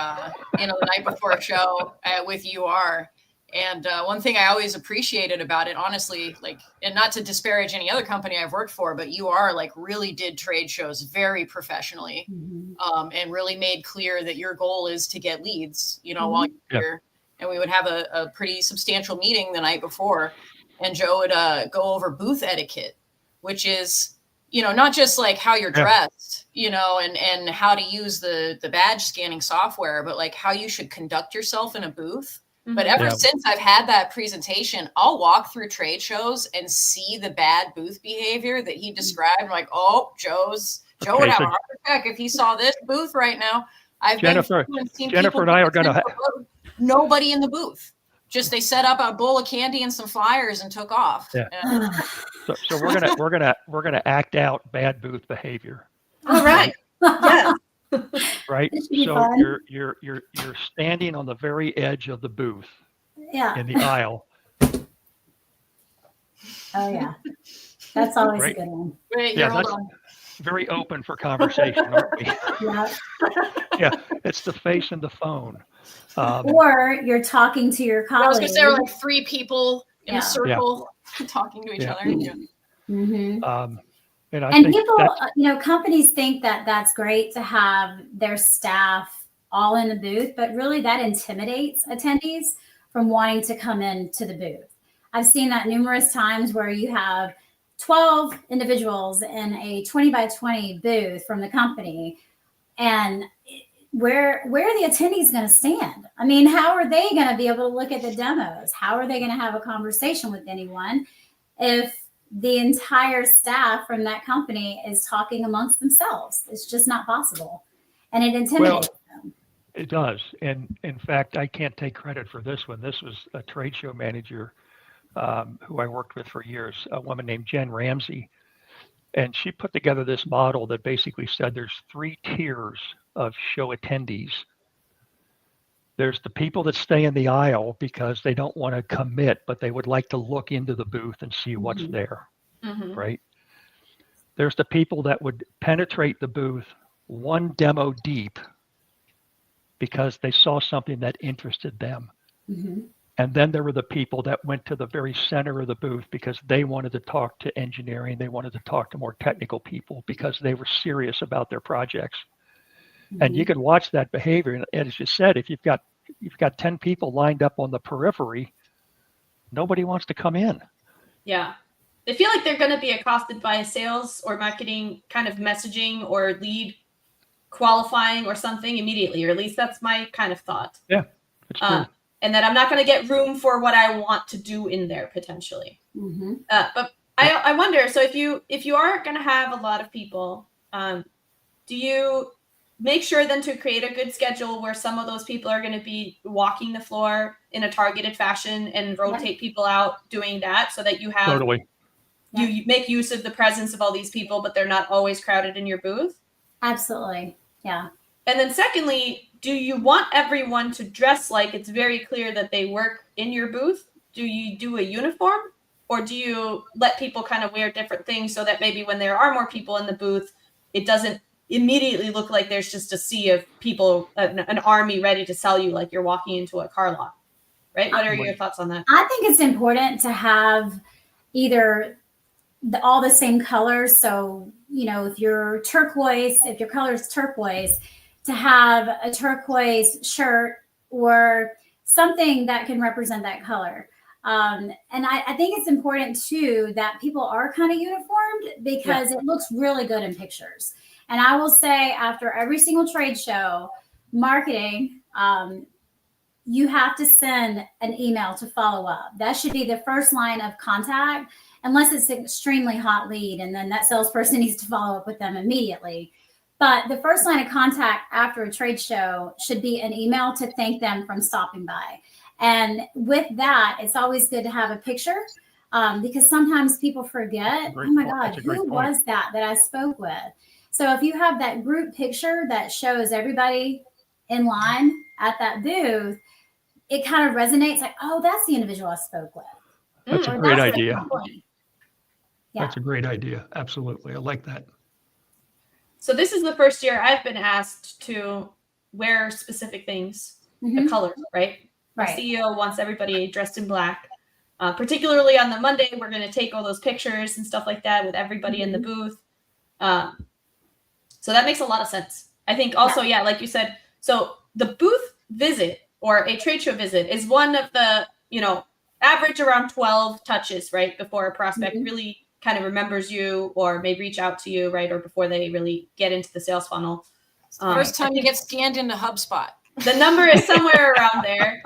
Speaker 3: the night before a show with UR. And one thing I always appreciated about it, honestly, and not to disparage any other company I've worked for, but UR really did trade shows very professionally, and really made clear that your goal is to get leads, while you're here. And we would have a pretty substantial meeting the night before, and Joe would go over booth etiquette, which is, not just how you're dressed, and how to use the badge scanning software, but how you should conduct yourself in a booth. But ever since I've had that presentation, I'll walk through trade shows and see the bad booth behavior that he described. I'm like, oh, Joe would have a heart attack if he saw this booth right now.
Speaker 2: Jennifer and I are going to have
Speaker 3: nobody in the booth. Just they set up a bowl of candy and some flyers and took off.
Speaker 2: Yeah. So we're gonna act out bad booth behavior.
Speaker 1: All right. Yeah.
Speaker 2: Right. So
Speaker 4: fun.
Speaker 2: you're standing on the very edge of the booth.
Speaker 4: Yeah.
Speaker 2: In the aisle.
Speaker 4: Oh yeah. That's always
Speaker 2: Right.
Speaker 4: a good one.
Speaker 3: Wait,
Speaker 2: Yeah,
Speaker 3: hold
Speaker 2: that's
Speaker 3: on.
Speaker 2: very open for conversation, aren't we?
Speaker 4: Yeah.
Speaker 2: Yeah, it's the face and the phone.
Speaker 4: Or you're talking to your
Speaker 3: I was
Speaker 4: colleagues.
Speaker 3: going to say there were three people in a circle talking to each
Speaker 2: Yeah.
Speaker 3: other.
Speaker 4: Mm-hmm.
Speaker 2: And I
Speaker 4: And
Speaker 2: think
Speaker 4: people, companies think that that's great to have their staff all in the booth, but really that intimidates attendees from wanting to come into the booth. I've seen that numerous times where you have 12 individuals in a 20 by 20 booth from the company, and where are the attendees going to stand? I mean, how are they going to be able to look at the demos? How are they going to have a conversation with anyone if the entire staff from that company is talking amongst themselves? It's just not possible. And it intimidates them.
Speaker 2: it does. And in fact, I can't take credit for this one. This was a trade show manager who I worked with for years, a woman named Jen Ramsey. And she put together this model that basically said there's 3 tiers of show attendees. There's the people that stay in the aisle because they don't want to commit, but they would like to look into the booth and see what's there, right? There's the people that would penetrate the booth one demo deep because they saw something that interested them. And then there were the people that went to the very center of the booth because they wanted to talk to engineering. They wanted to talk to more technical people because they were serious about their projects. And you can watch that behavior. And as you said, if you've got 10 people lined up on the periphery, nobody wants to come in.
Speaker 1: Yeah. They feel like they're going to be accosted by a sales or marketing kind of messaging or lead qualifying or something immediately, or at least that's my kind of thought.
Speaker 2: Yeah, it's true.
Speaker 1: And that I'm not going to get room for what I want to do in there potentially. But I wonder, so if you are going to have a lot of people, do you make sure then to create a good schedule where some of those people are going to be walking the floor in a targeted fashion and rotate people out doing that so that you have
Speaker 2: Totally.
Speaker 1: you make use of the presence of all these people, but they're not always crowded in your booth?
Speaker 4: Absolutely. Yeah.
Speaker 1: And then secondly, do you want everyone to dress like it's very clear that they work in your booth? Do you do a uniform, or do you let people kind of wear different things so that maybe when there are more people in the booth, it doesn't immediately look like there's just a sea of people, an army ready to sell you like you're walking into a car lot, right? What are your thoughts on that?
Speaker 4: I think it's important to have either all the same colors. So, you know, if your color is turquoise, to have a turquoise shirt or something that can represent that color. And I think it's important too that people are kind of uniformed because it looks really good in pictures. And I will say, after every single trade show, marketing, you have to send an email to follow up. That should be the first line of contact, unless it's an extremely hot lead, and then that salesperson needs to follow up with them immediately. But the first line of contact after a trade show should be an email to thank them from stopping by. And with that, it's always good to have a picture, because sometimes people forget, oh my God, who was that I spoke with? So if you have that group picture that shows everybody in line at that booth, it kind of resonates like, oh, that's the individual I spoke with.
Speaker 2: That's a great idea.
Speaker 4: Yeah.
Speaker 2: That's a great idea. Absolutely. I like that.
Speaker 1: So this is the first year I've been asked to wear specific things, the colors, right? Our CEO wants everybody dressed in black. Particularly on the Monday, we're going to take all those pictures and stuff like that with everybody in the booth. So that makes a lot of sense. I think also, like you said, so the booth visit or a trade show visit is one of the, average around 12 touches, right? Before a prospect really kind of remembers you or may reach out to you, right? Or before they really get into the sales funnel.
Speaker 3: First time you get scanned into HubSpot.
Speaker 1: The number is somewhere around there.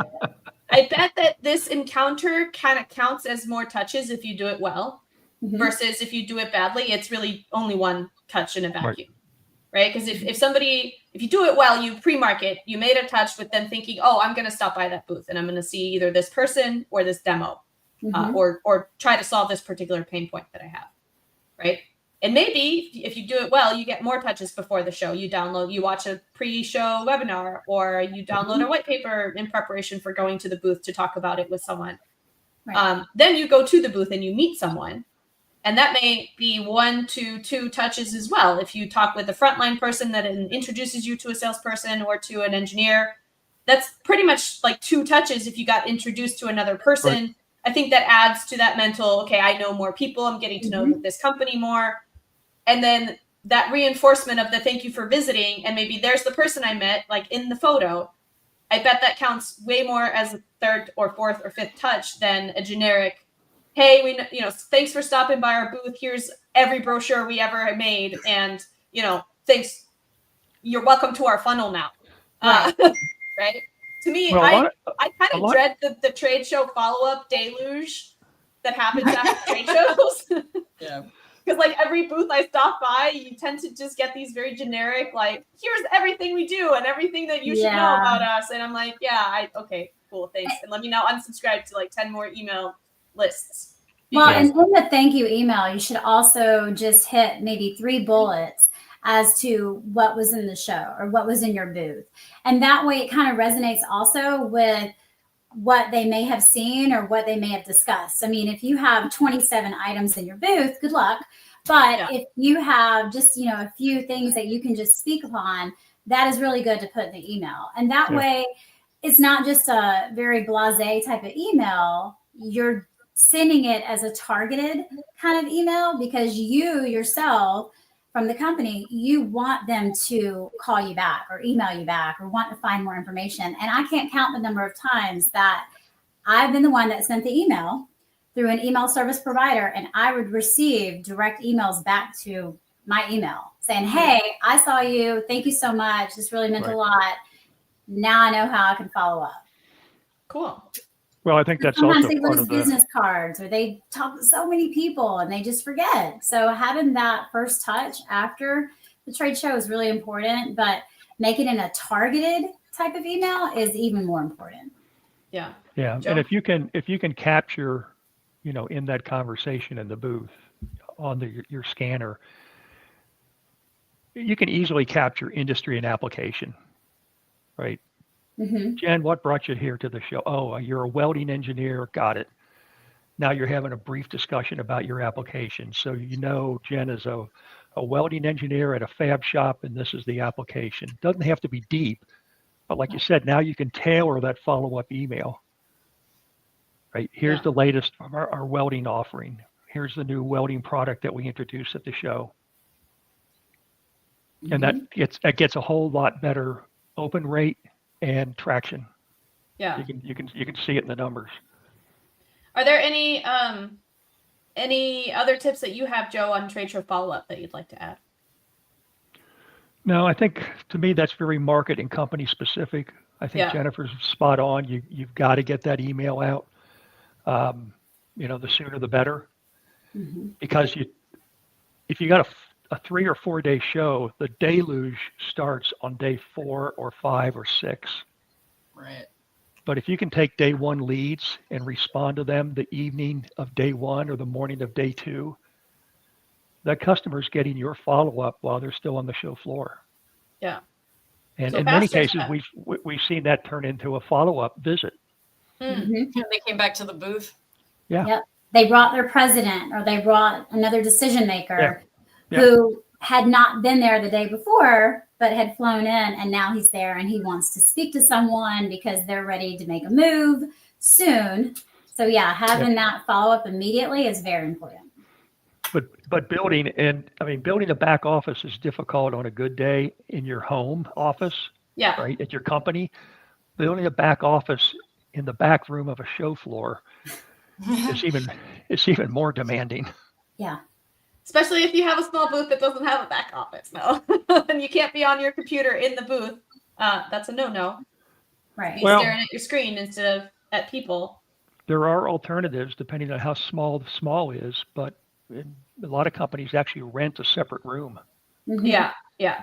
Speaker 1: I bet that this encounter kind of counts as more touches if you do it well, versus if you do it badly, it's really only one touch in a vacuum. Right? Because if you do it well, you pre-market, you made a touch with them thinking, oh, I'm going to stop by that booth and I'm going to see either this person or this demo, or try to solve this particular pain point that I have. Right? And maybe if you do it well, you get more touches before the show. You watch a pre-show webinar, or you download a white paper in preparation for going to the booth to talk about it with someone. Right. Then you go to the booth and you meet someone. And that may be 1 to 2 touches as well. If you talk with a frontline person that introduces you to a salesperson or to an engineer, that's pretty much like 2 touches if you got introduced to another person. Right. I think that adds to that mental, okay, I know more people. I'm getting to know this company more. And then that reinforcement of the thank you for visiting, and maybe there's the person I met, like in the photo. I bet that counts way more as a 3rd or 4th or 5th touch than a generic, hey, thanks for stopping by our booth. Here's every brochure we ever made. And, thanks. You're welcome to our funnel now. Right? To me, I kind of dread the trade show follow-up deluge that happens after trade shows.
Speaker 3: Yeah.
Speaker 1: Because like every booth I stop by, you tend to just get these very generic, like, here's everything we do and everything that you should know about us. And I'm like, okay, cool, thanks. And let me now unsubscribe to like 10 more email lists.
Speaker 4: Well, and in the thank you email, you should also just hit maybe 3 bullets as to what was in the show or what was in your booth. And that way it kind of resonates also with what they may have seen or what they may have discussed. I mean, if you have 27 items in your booth, good luck. But if you have just, a few things that you can just speak upon, that is really good to put in the email. And that way it's not just a very blasé type of email. You're sending it as a targeted kind of email because you yourself from the company, you want them to call you back or email you back or want to find more information. And I can't count the number of times that I've been the one that sent the email through an email service provider, and I would receive direct emails back to my email saying, hey, I saw you. Thank you so much. This really meant a lot. Now I know how I can follow up.
Speaker 1: Cool.
Speaker 2: Well, I think that's
Speaker 4: sometimes
Speaker 2: also
Speaker 4: they lose business cards, or they talk to so many people and they just forget. So having that first touch after the trade show is really important, but making it a targeted type of email is even more important.
Speaker 1: Yeah.
Speaker 2: Yeah. Joe? And if you can capture, in that conversation in the booth on your scanner, you can easily capture industry and application, right?
Speaker 4: Mm-hmm.
Speaker 2: Jen, what brought you here to the show? Oh, you're a welding engineer. Got it. Now you're having a brief discussion about your application. So Jen is a welding engineer at a fab shop, and this is the application. Doesn't have to be deep, but like you said, now you can tailor that follow-up email. Right? Here's the latest from our welding offering. Here's the new welding product that we introduced at the show. And that gets a whole lot better open rate and traction.
Speaker 1: Yeah.
Speaker 2: You can see it in the numbers.
Speaker 1: Are there any other tips that you have, Joe, on trade show follow-up that you'd like to add?
Speaker 2: No, I think to me that's very market and company specific. I think Jennifer's spot on. You've got to get that email out. The sooner the better.
Speaker 4: Mm-hmm.
Speaker 2: Because if you got a 3 or 4 day show, the deluge starts on day 4 or 5 or 6.
Speaker 3: Right.
Speaker 2: But if you can take day 1 leads and respond to them the evening of day 1 or the morning of day 2, that customer's getting your follow-up while they're still on the show floor.
Speaker 1: Yeah.
Speaker 2: And
Speaker 1: So
Speaker 2: in many
Speaker 1: faster
Speaker 2: cases,
Speaker 1: stuff.
Speaker 2: we've seen that turn into a follow-up visit.
Speaker 4: Mm-hmm.
Speaker 3: They came back to the booth.
Speaker 2: Yeah.
Speaker 4: Yep. They brought their president or they brought another decision maker
Speaker 2: Yeah.
Speaker 4: who had not been there the day before, but had flown in, and now he's there and he wants to speak to someone because they're ready to make a move soon. So having that follow-up immediately is very important.
Speaker 2: But building a back office is difficult on a good day in your home office, right, at your company. Building a back office in the back room of a show floor is even more demanding.
Speaker 4: Yeah.
Speaker 1: Especially if you have a small booth that doesn't have a back office, no. And you can't be on your computer in the booth. That's a no-no.
Speaker 4: Right.
Speaker 1: Be staring at your screen instead of at people. There
Speaker 2: are alternatives depending on how small the small is, but a lot of companies actually rent a separate room.
Speaker 4: Mm-hmm.
Speaker 1: Yeah.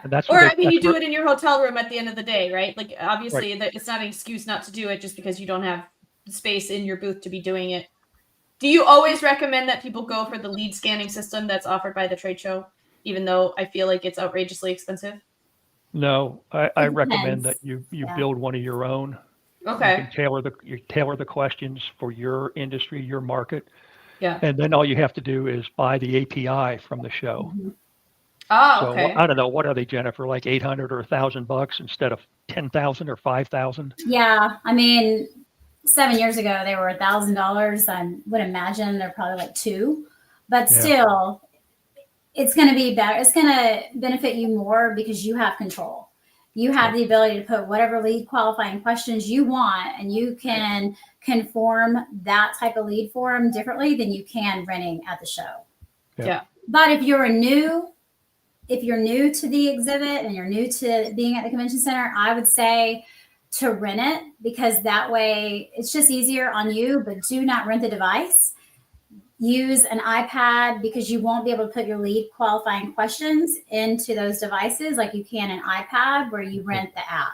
Speaker 2: And that's
Speaker 1: you do it in your hotel room at the end of the day, right? Like, obviously, it's not an excuse not to do it just because you don't have space in your booth to be doing it. Do you always recommend that people go for the lead scanning system that's offered by the trade show, even though I feel like it's outrageously expensive?
Speaker 2: No, I recommend that you build one of your own.
Speaker 1: Okay.
Speaker 2: You can tailor the questions for your industry, your market.
Speaker 1: Yeah.
Speaker 2: And then all you have to do is buy the API from the show.
Speaker 4: Mm-hmm.
Speaker 1: Oh, okay.
Speaker 2: So I don't know, what are they, Jennifer? Like $800 or $1,000 instead of $10,000 or $5,000?
Speaker 4: Yeah, I mean, 7 years ago they were $1,000. I would imagine they're probably like $2,000, but still, it's going to be better. It's going to benefit you more because you have control. You have the ability to put whatever lead qualifying questions you want, and you can conform that type of lead form differently than you can renting at the show.
Speaker 1: Yeah.
Speaker 4: But if you're new to the exhibit and you're new to being at the convention center, I would say to rent it, because that way it's just easier on you, but do not rent the device. Use an iPad, because you won't be able to put your lead qualifying questions into those devices like you can an iPad where you rent the app.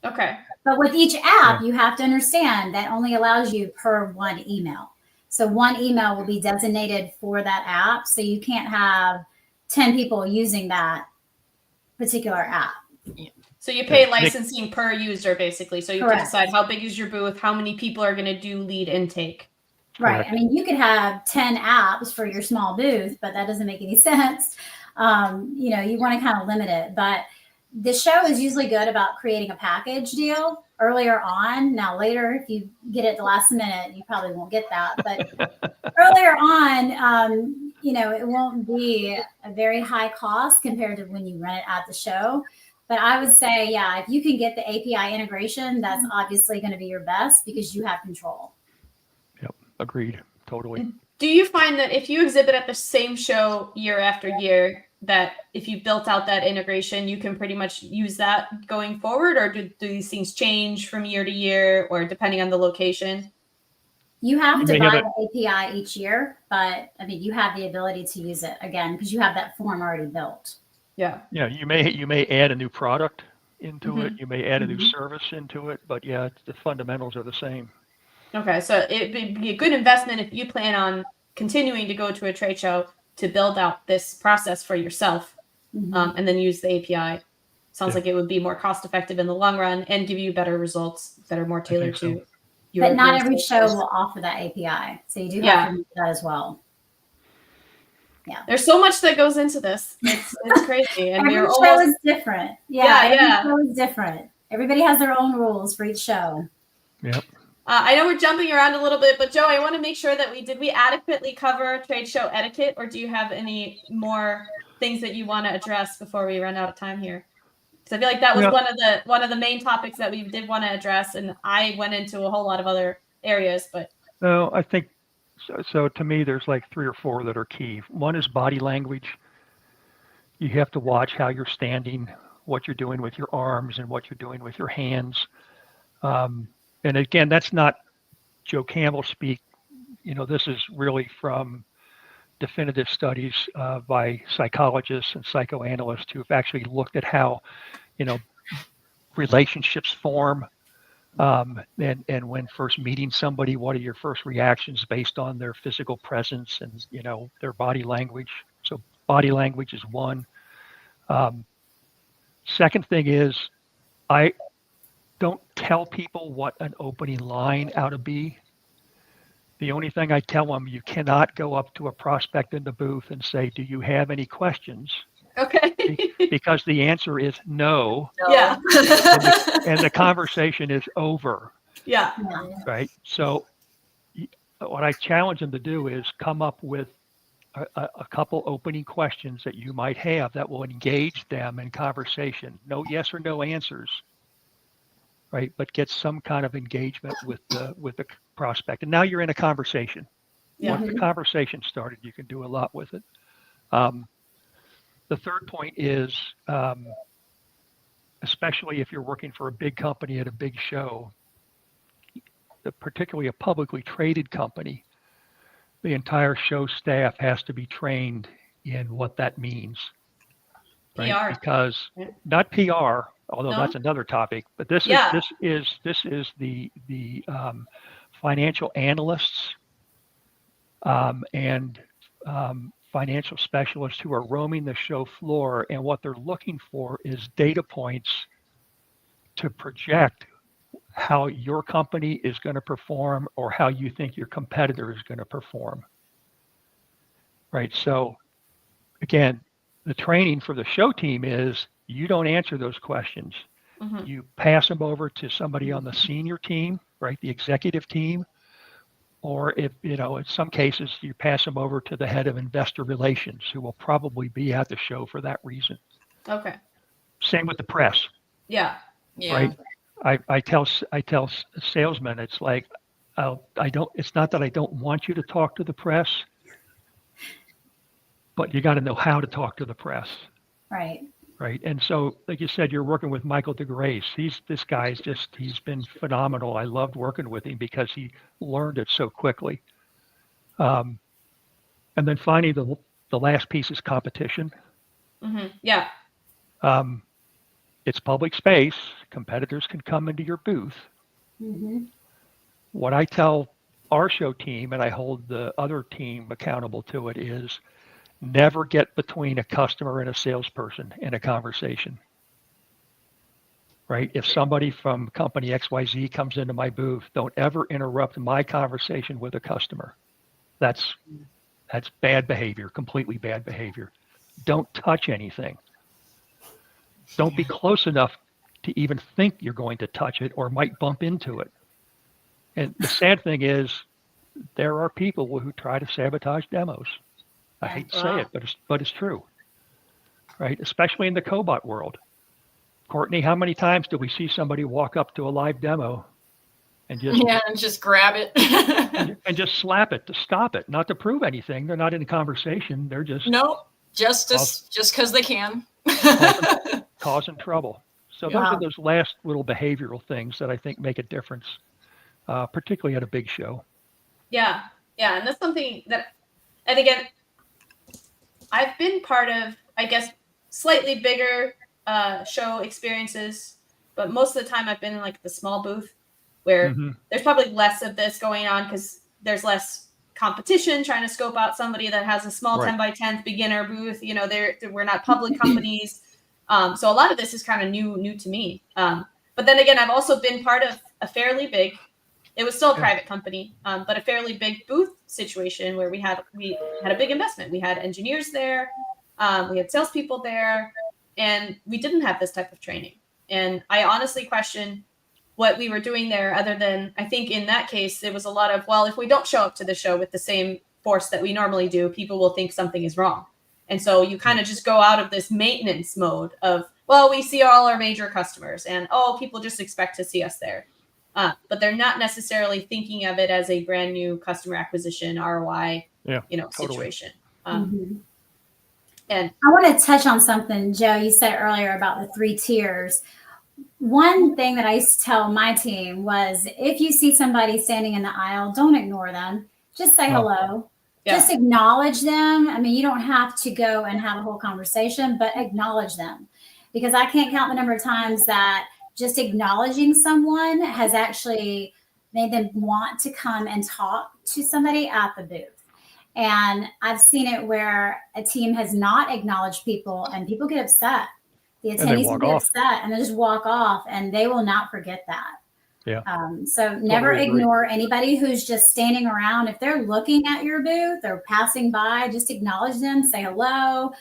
Speaker 1: Okay.
Speaker 4: But with each app, you have to understand that only allows you per one email. So one email will be designated for that app. So you can't have 10 people using that particular app.
Speaker 1: So you pay licensing per user, basically. So you can decide how big is your booth, how many people are going to do lead intake.
Speaker 4: Right.
Speaker 2: Correct.
Speaker 4: I mean, you could have 10 apps for your small booth, but that doesn't make any sense. You want to kind of limit it. But the show is usually good about creating a package deal earlier on. Now, later, if you get it the last minute, you probably won't get that. But earlier on, it won't be a very high cost compared to when you rent it at the show. But I would say, if you can get the API integration, that's obviously going to be your best because you have control.
Speaker 2: Yep, agreed, totally.
Speaker 1: Do you find that if you exhibit at the same show year after year, that if you built out that integration, you can pretty much use that going forward? Or do these things change from year to year or depending on the location?
Speaker 4: You have to buy the API each year, but I mean, you have the ability to use it again because you have that form already built.
Speaker 1: Yeah.
Speaker 2: Yeah, you may add a new product into it. You may add a new service into it, but the fundamentals are the same.
Speaker 1: Okay, so it'd be a good investment if you plan on continuing to go to a trade show to build out this process for yourself and then use the API. Sounds
Speaker 2: Yeah.
Speaker 1: like it would be more cost effective in the long run and give you better results that are more tailored
Speaker 2: so.
Speaker 1: to your.
Speaker 4: But not
Speaker 1: your
Speaker 4: every show
Speaker 1: services.
Speaker 4: will offer that API. So you do
Speaker 1: Yeah.
Speaker 4: have to do that as well.
Speaker 1: There's so much that goes into this. It's crazy, and
Speaker 4: Every
Speaker 1: we're
Speaker 4: show
Speaker 1: almost.
Speaker 4: is different.
Speaker 1: Yeah,
Speaker 4: Every
Speaker 1: yeah.
Speaker 4: show is different. Everybody has their own rules for each show.
Speaker 2: Yep.
Speaker 1: I know we're jumping around a little bit, but Joe, I want to make sure that did we adequately cover trade show etiquette, or do you have any more things that you want to address before we run out of time here? Because I feel like that was one of the main topics that we did want to address, and I went into a whole lot of other areas. But
Speaker 2: No, I think so. To me, there's like 3 or 4 that are key. One is body language. You have to watch how you're standing, what you're doing with your arms, and what you're doing with your hands. And again, that's not Joe Campbell speak. This is really from definitive studies by psychologists and psychoanalysts who have actually looked at how, relationships form. And when first meeting somebody, what are your first reactions based on their physical presence and, their body language? So body language is one. Second thing is, I don't tell people what an opening line ought to be. The only thing I tell them, you cannot go up to a prospect in the booth and say, "Do you have any questions?"
Speaker 1: okay.
Speaker 2: Because the answer is no.
Speaker 1: Yeah.
Speaker 2: And the conversation is over.
Speaker 1: Yeah.
Speaker 2: Right. So what I challenge them to do is come up with a couple opening questions that you might have that will engage them in conversation. No yes or no answers. Right. But get some kind of engagement with the prospect. And now you're in a conversation.
Speaker 1: Yeah.
Speaker 2: Once the conversation started, you can do a lot with it. The third point is, especially if you're working for a big company at a big show, particularly a publicly traded company, the entire show staff has to be trained in what that means. Right?
Speaker 1: PR.
Speaker 2: Because not PR, although
Speaker 1: No?
Speaker 2: that's another topic, but this is the financial analysts and financial specialists who are roaming the show floor, and what they're looking for is data points to project how your company is going to perform or how you think your competitor is going to perform. Right. So again, the training for the show team is you don't answer those questions.
Speaker 1: Mm-hmm.
Speaker 2: You pass them over to somebody on the senior team, right? The executive team. Or if, in some cases, you pass them over to the head of investor relations, who will probably be at the show for that reason.
Speaker 1: Okay.
Speaker 2: Same with the press.
Speaker 1: Yeah.
Speaker 2: Right. I tell salesmen, it's like, it's not that I don't want you to talk to the press, but you got to know how to talk to the press.
Speaker 4: Right.
Speaker 2: Right. And so, like you said, you're working with Michael DeGrace. This guy's he's been phenomenal. I loved working with him because he learned it so quickly. And then finally, the last piece is competition.
Speaker 1: Mm-hmm. Yeah.
Speaker 2: It's public space. Competitors can come into your booth.
Speaker 4: Mm-hmm.
Speaker 2: What I tell our show team, and I hold the other team accountable to it, is never get between a customer and a salesperson in a conversation. Right? If somebody from company XYZ comes into my booth, don't ever interrupt my conversation with a customer. That's bad behavior, completely bad behavior. Don't touch anything. Don't be close enough to even think you're going to touch it or might bump into it. And the sad thing is, there are people who try to sabotage demos. I hate to say it, but it's true, right? Especially in the cobot world. Courtney, how many times do we see somebody walk up to a live demo and
Speaker 3: just grab it
Speaker 2: and just slap it to stop it, not to prove anything? They're not in a conversation. They're just
Speaker 3: just because they can
Speaker 2: causing trouble. So those are those last little behavioral things that I think make a difference, particularly at a big show.
Speaker 1: Yeah, and that's something that, and again, I've been part of, I guess, slightly bigger show experiences, but most of the time I've been in like the small booth where there's probably less of this going on because there's less competition trying to scope out somebody that has a small
Speaker 2: Right.
Speaker 1: 10 by 10th beginner booth. You know, we're not public companies. So a lot of this is kind of new to me. But then again, I've also been part of a fairly big, it was still a private company, but a fairly big booth situation where we had a big investment. We had engineers there, we had salespeople there, and we didn't have this type of training. And I honestly question what we were doing there, other than I think in that case, it was a lot of, well, if we don't show up to the show with the same force that we normally do, people will think something is wrong. And so you kind of just go out of this maintenance mode of, well, we see all our major customers and, oh, people just expect to see us there. But they're not necessarily thinking of it as a brand new customer acquisition ROI, situation.
Speaker 4: Mhm.
Speaker 1: And
Speaker 4: I want to touch on something, Joe, you said earlier about the 3 tiers. One thing that I used to tell my team was, if you see somebody standing in the aisle, don't ignore them. Just say hello.
Speaker 1: Yeah.
Speaker 4: Just acknowledge them. I mean, you don't have to go and have a whole conversation, but acknowledge them. Because I can't count the number of times that just acknowledging someone has actually made them want to come and talk to somebody at the booth. And I've seen it where a team has not acknowledged people and people get upset. The attendees will get upset and they just walk off, and they will not forget that.
Speaker 2: Yeah.
Speaker 4: So never ignore anybody who's just standing around. If they're looking at your booth or passing by, just acknowledge them, say hello.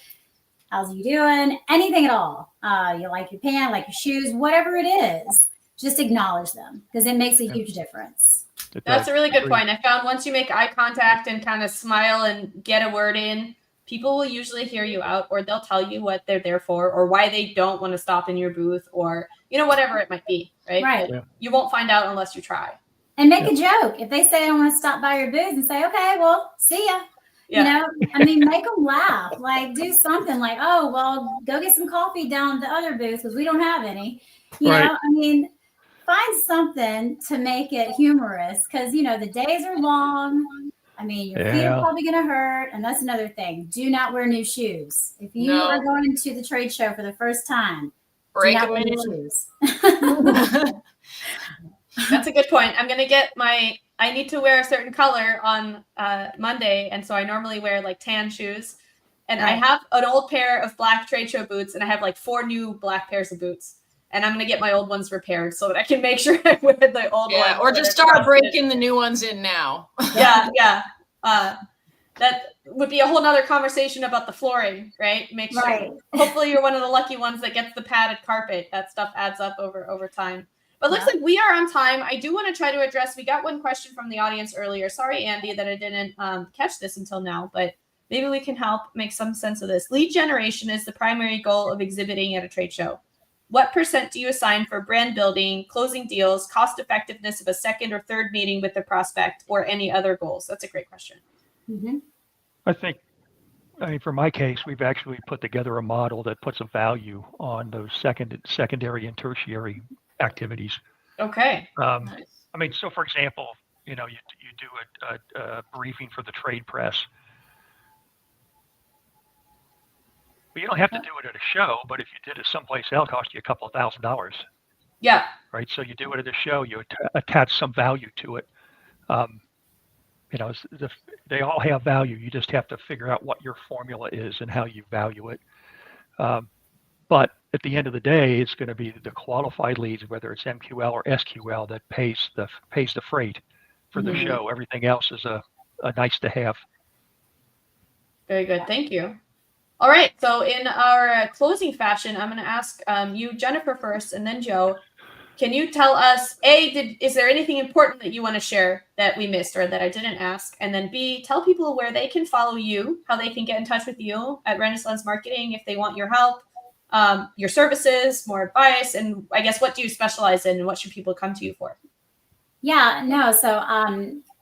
Speaker 4: How's you doing? Anything at all. You like your pants, like your shoes, whatever it is, just acknowledge them, because it makes a huge difference.
Speaker 1: That's a really good point. I found once you make eye contact and kind of smile and get a word in, people will usually hear you out, or they'll tell you what they're there for, or why they don't want to stop in your booth, or, whatever it might be, right?
Speaker 4: Right.
Speaker 1: Yeah. You won't find out unless you try.
Speaker 4: And make a joke. If they say they don't want to stop by your booth, and say, okay, well, see ya.
Speaker 1: Yeah.
Speaker 4: Make them laugh. Like, do something like, oh, well, go get some coffee down the other booth because we don't have any. Find something to make it humorous, because, the days are long. Your feet are probably going to hurt. And that's another thing. Do not wear new shoes. If you are going to the trade show for the first time, do not wear new shoes.
Speaker 1: That's a good point. I'm going to get I need to wear a certain color on Monday. And so I normally wear like tan shoes. And I have an old pair of black trade show boots, and I have like 4 new black pairs of boots. And I'm going to get my old ones repaired so that I can make sure I wear the old ones.
Speaker 3: Or just start breaking the new ones in now.
Speaker 1: Yeah. That would be a whole nother conversation about the flooring, right? Make sure. Hopefully you're one of the lucky ones that gets the padded carpet. That stuff adds up over time. But looks like we are on time. I do want to try to address, we got one question from the audience earlier. Sorry, Andy, that I didn't catch this until now, but maybe we can help make some sense of this. Lead generation is the primary goal of exhibiting at a trade show. What % do you assign for brand building, closing deals, cost effectiveness of a second or third meeting with the prospect, or any other goals? That's a great question.
Speaker 4: Mm-hmm.
Speaker 2: I think, for my case, we've actually put together a model that puts a value on those secondary and tertiary activities.
Speaker 1: Okay.
Speaker 3: Nice.
Speaker 2: So for example, you do a briefing for the trade press. But you don't have to do it at a show, but if you did it someplace else, it cost you a couple of $1,000s.
Speaker 1: Yeah.
Speaker 2: Right. So you do it at a show, you attach some value to it. They all have value. You just have to figure out what your formula is and how you value it. But at the end of the day, it's going to be the qualified leads, whether it's MQL or SQL, that pays the freight for the show. Everything else is a nice to have.
Speaker 1: Very good. Thank you. All right. So in our closing fashion, I'm going to ask you, Jennifer, first, and then Joe. Can you tell us, is there anything important that you want to share that we missed or that I didn't ask? And then B, tell people where they can follow you, how they can get in touch with you at Renaissance Marketing if they want your help, your services, more advice, and I guess what do you specialize in and what should people come to you for?
Speaker 4: So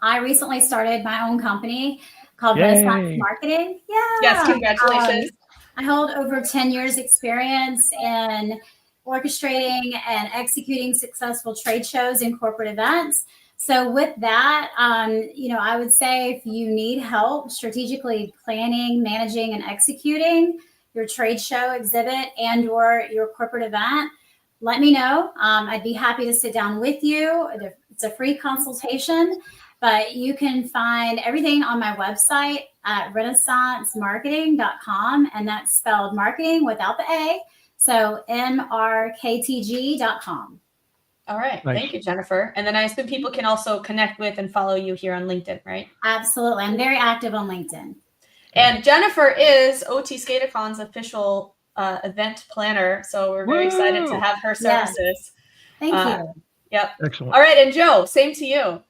Speaker 4: I recently started my own company called Renaissance Marketing. Yeah.
Speaker 1: Yes, congratulations.
Speaker 4: I hold over 10 years experience in orchestrating and executing successful trade shows and corporate events. So with that, I would say if you need help strategically planning, managing, and executing your trade show, exhibit, and or your corporate event, let me know. I'd be happy to sit down with you. It's a free consultation. But you can find everything on my website at renaissancemarketing.com, and that's spelled marketing without the A. So marktg.com.
Speaker 1: All right.
Speaker 2: Nice.
Speaker 1: Thank you, Jennifer. And then I assume people can also connect with and follow you here on LinkedIn, right?
Speaker 4: Absolutely. I'm very active on LinkedIn.
Speaker 1: And Jennifer is OT Skateacon's official event planner. So we're very excited to
Speaker 2: Woo!
Speaker 1: have her services.
Speaker 4: Thank you.
Speaker 1: Yep.
Speaker 2: Excellent.
Speaker 1: All right. And Joe, same to you.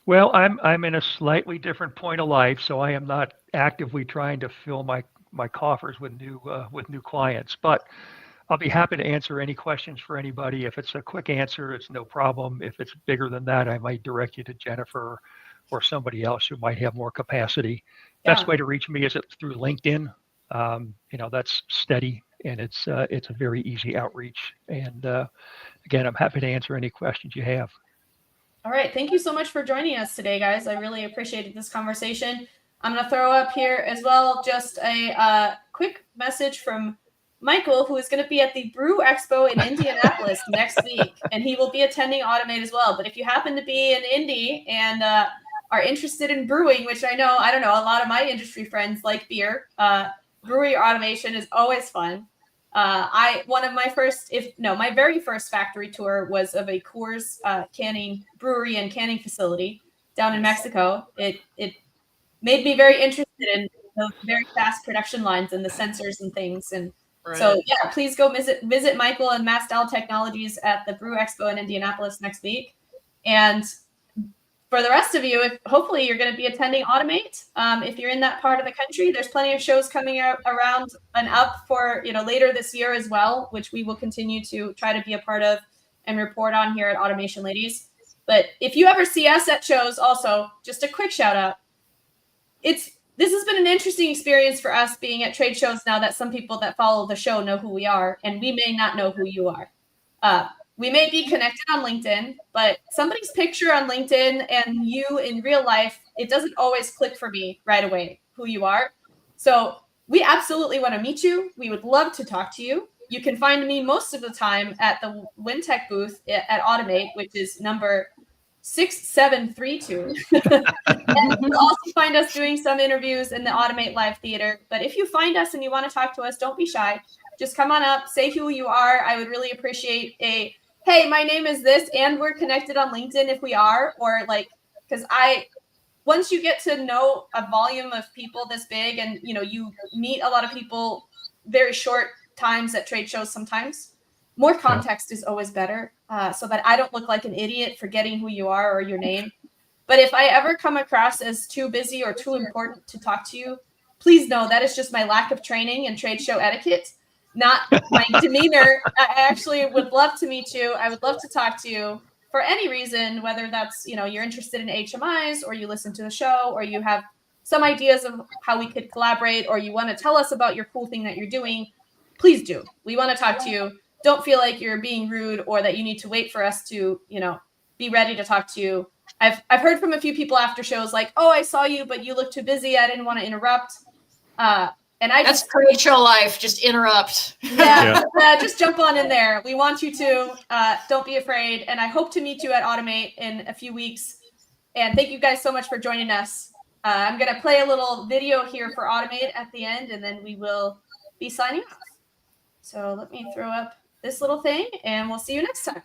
Speaker 2: Well, I'm in a slightly different point of life, so I am not actively trying to fill my coffers with new clients, but I'll be happy to answer any questions for anybody. If it's a quick answer, it's no problem. If it's bigger than that, I might direct you to Jennifer or somebody else who might have more capacity. Best
Speaker 1: Yeah.
Speaker 2: way to reach me is through LinkedIn. That's steady and it's a very easy outreach. And again, I'm happy to answer any questions you have.
Speaker 1: All right. Thank you so much for joining us today, guys. I really appreciated this conversation. I'm going to throw up here as well just a quick message from Michael, who is going to be at the Brew Expo in Indianapolis next week, and he will be attending Automate as well. But if you happen to be in Indy and are interested in brewing, which I know, a lot of my industry friends like beer, brewery automation is always fun. My very first factory tour was of a Coors brewery and canning facility down in Mexico. It made me very interested in those very fast production lines and the sensors and things. And so, yeah, please go visit Michael and Mastal Technologies at the Brew Expo in Indianapolis next week. And for the rest of you, hopefully you're going to be attending Automate. If you're in that part of the country, there's plenty of shows coming out around and up for later this year as well, which we will continue to try to be a part of and report on here at Automation Ladies. But if you ever see us at shows, also just a quick shout out. This has been an interesting experience for us being at trade shows now that some people that follow the show know who we are, and we may not know who you are. We may be connected on LinkedIn, but somebody's picture on LinkedIn and you in real life, it doesn't always click for me right away who you are. So we absolutely want to meet you. We would love to talk to you. You can find me most of the time at the WinTech booth at Automate, which is number 6732. And you'll also find us doing some interviews in the Automate Live Theater. But if you find us and you want to talk to us, don't be shy. Just come on up, say who you are. I would really appreciate hey, my name is this, and we're connected on LinkedIn if we are, or because once you get to know a volume of people this big and, you meet a lot of people very short times at trade shows sometimes, more context is always better so that I don't look like an idiot forgetting who you are or your name. But if I ever come across as too busy or too important to talk to you, please know that is just my lack of training and trade show etiquette, not my demeanor. I actually would love to meet you. I would love to talk to you for any reason, whether that's, you're interested in HMIs or you listen to the show or you have some ideas of how we could collaborate or you want to tell us about your cool thing that you're doing. Please do. We want to talk to you. Don't feel like you're being rude or that you need to wait for us to, be ready to talk to you. I've heard from a few people after shows like, oh, I saw you, but you look too busy. I didn't want to interrupt. And that's
Speaker 3: trade show life. Just interrupt.
Speaker 1: Yeah. Just jump on in there. We want you to. Don't be afraid. And I hope to meet you at Automate in a few weeks. And thank you guys so much for joining us. I'm going to play a little video here for Automate at the end, and then we will be signing off. So let me throw up this little thing, and we'll see you next time.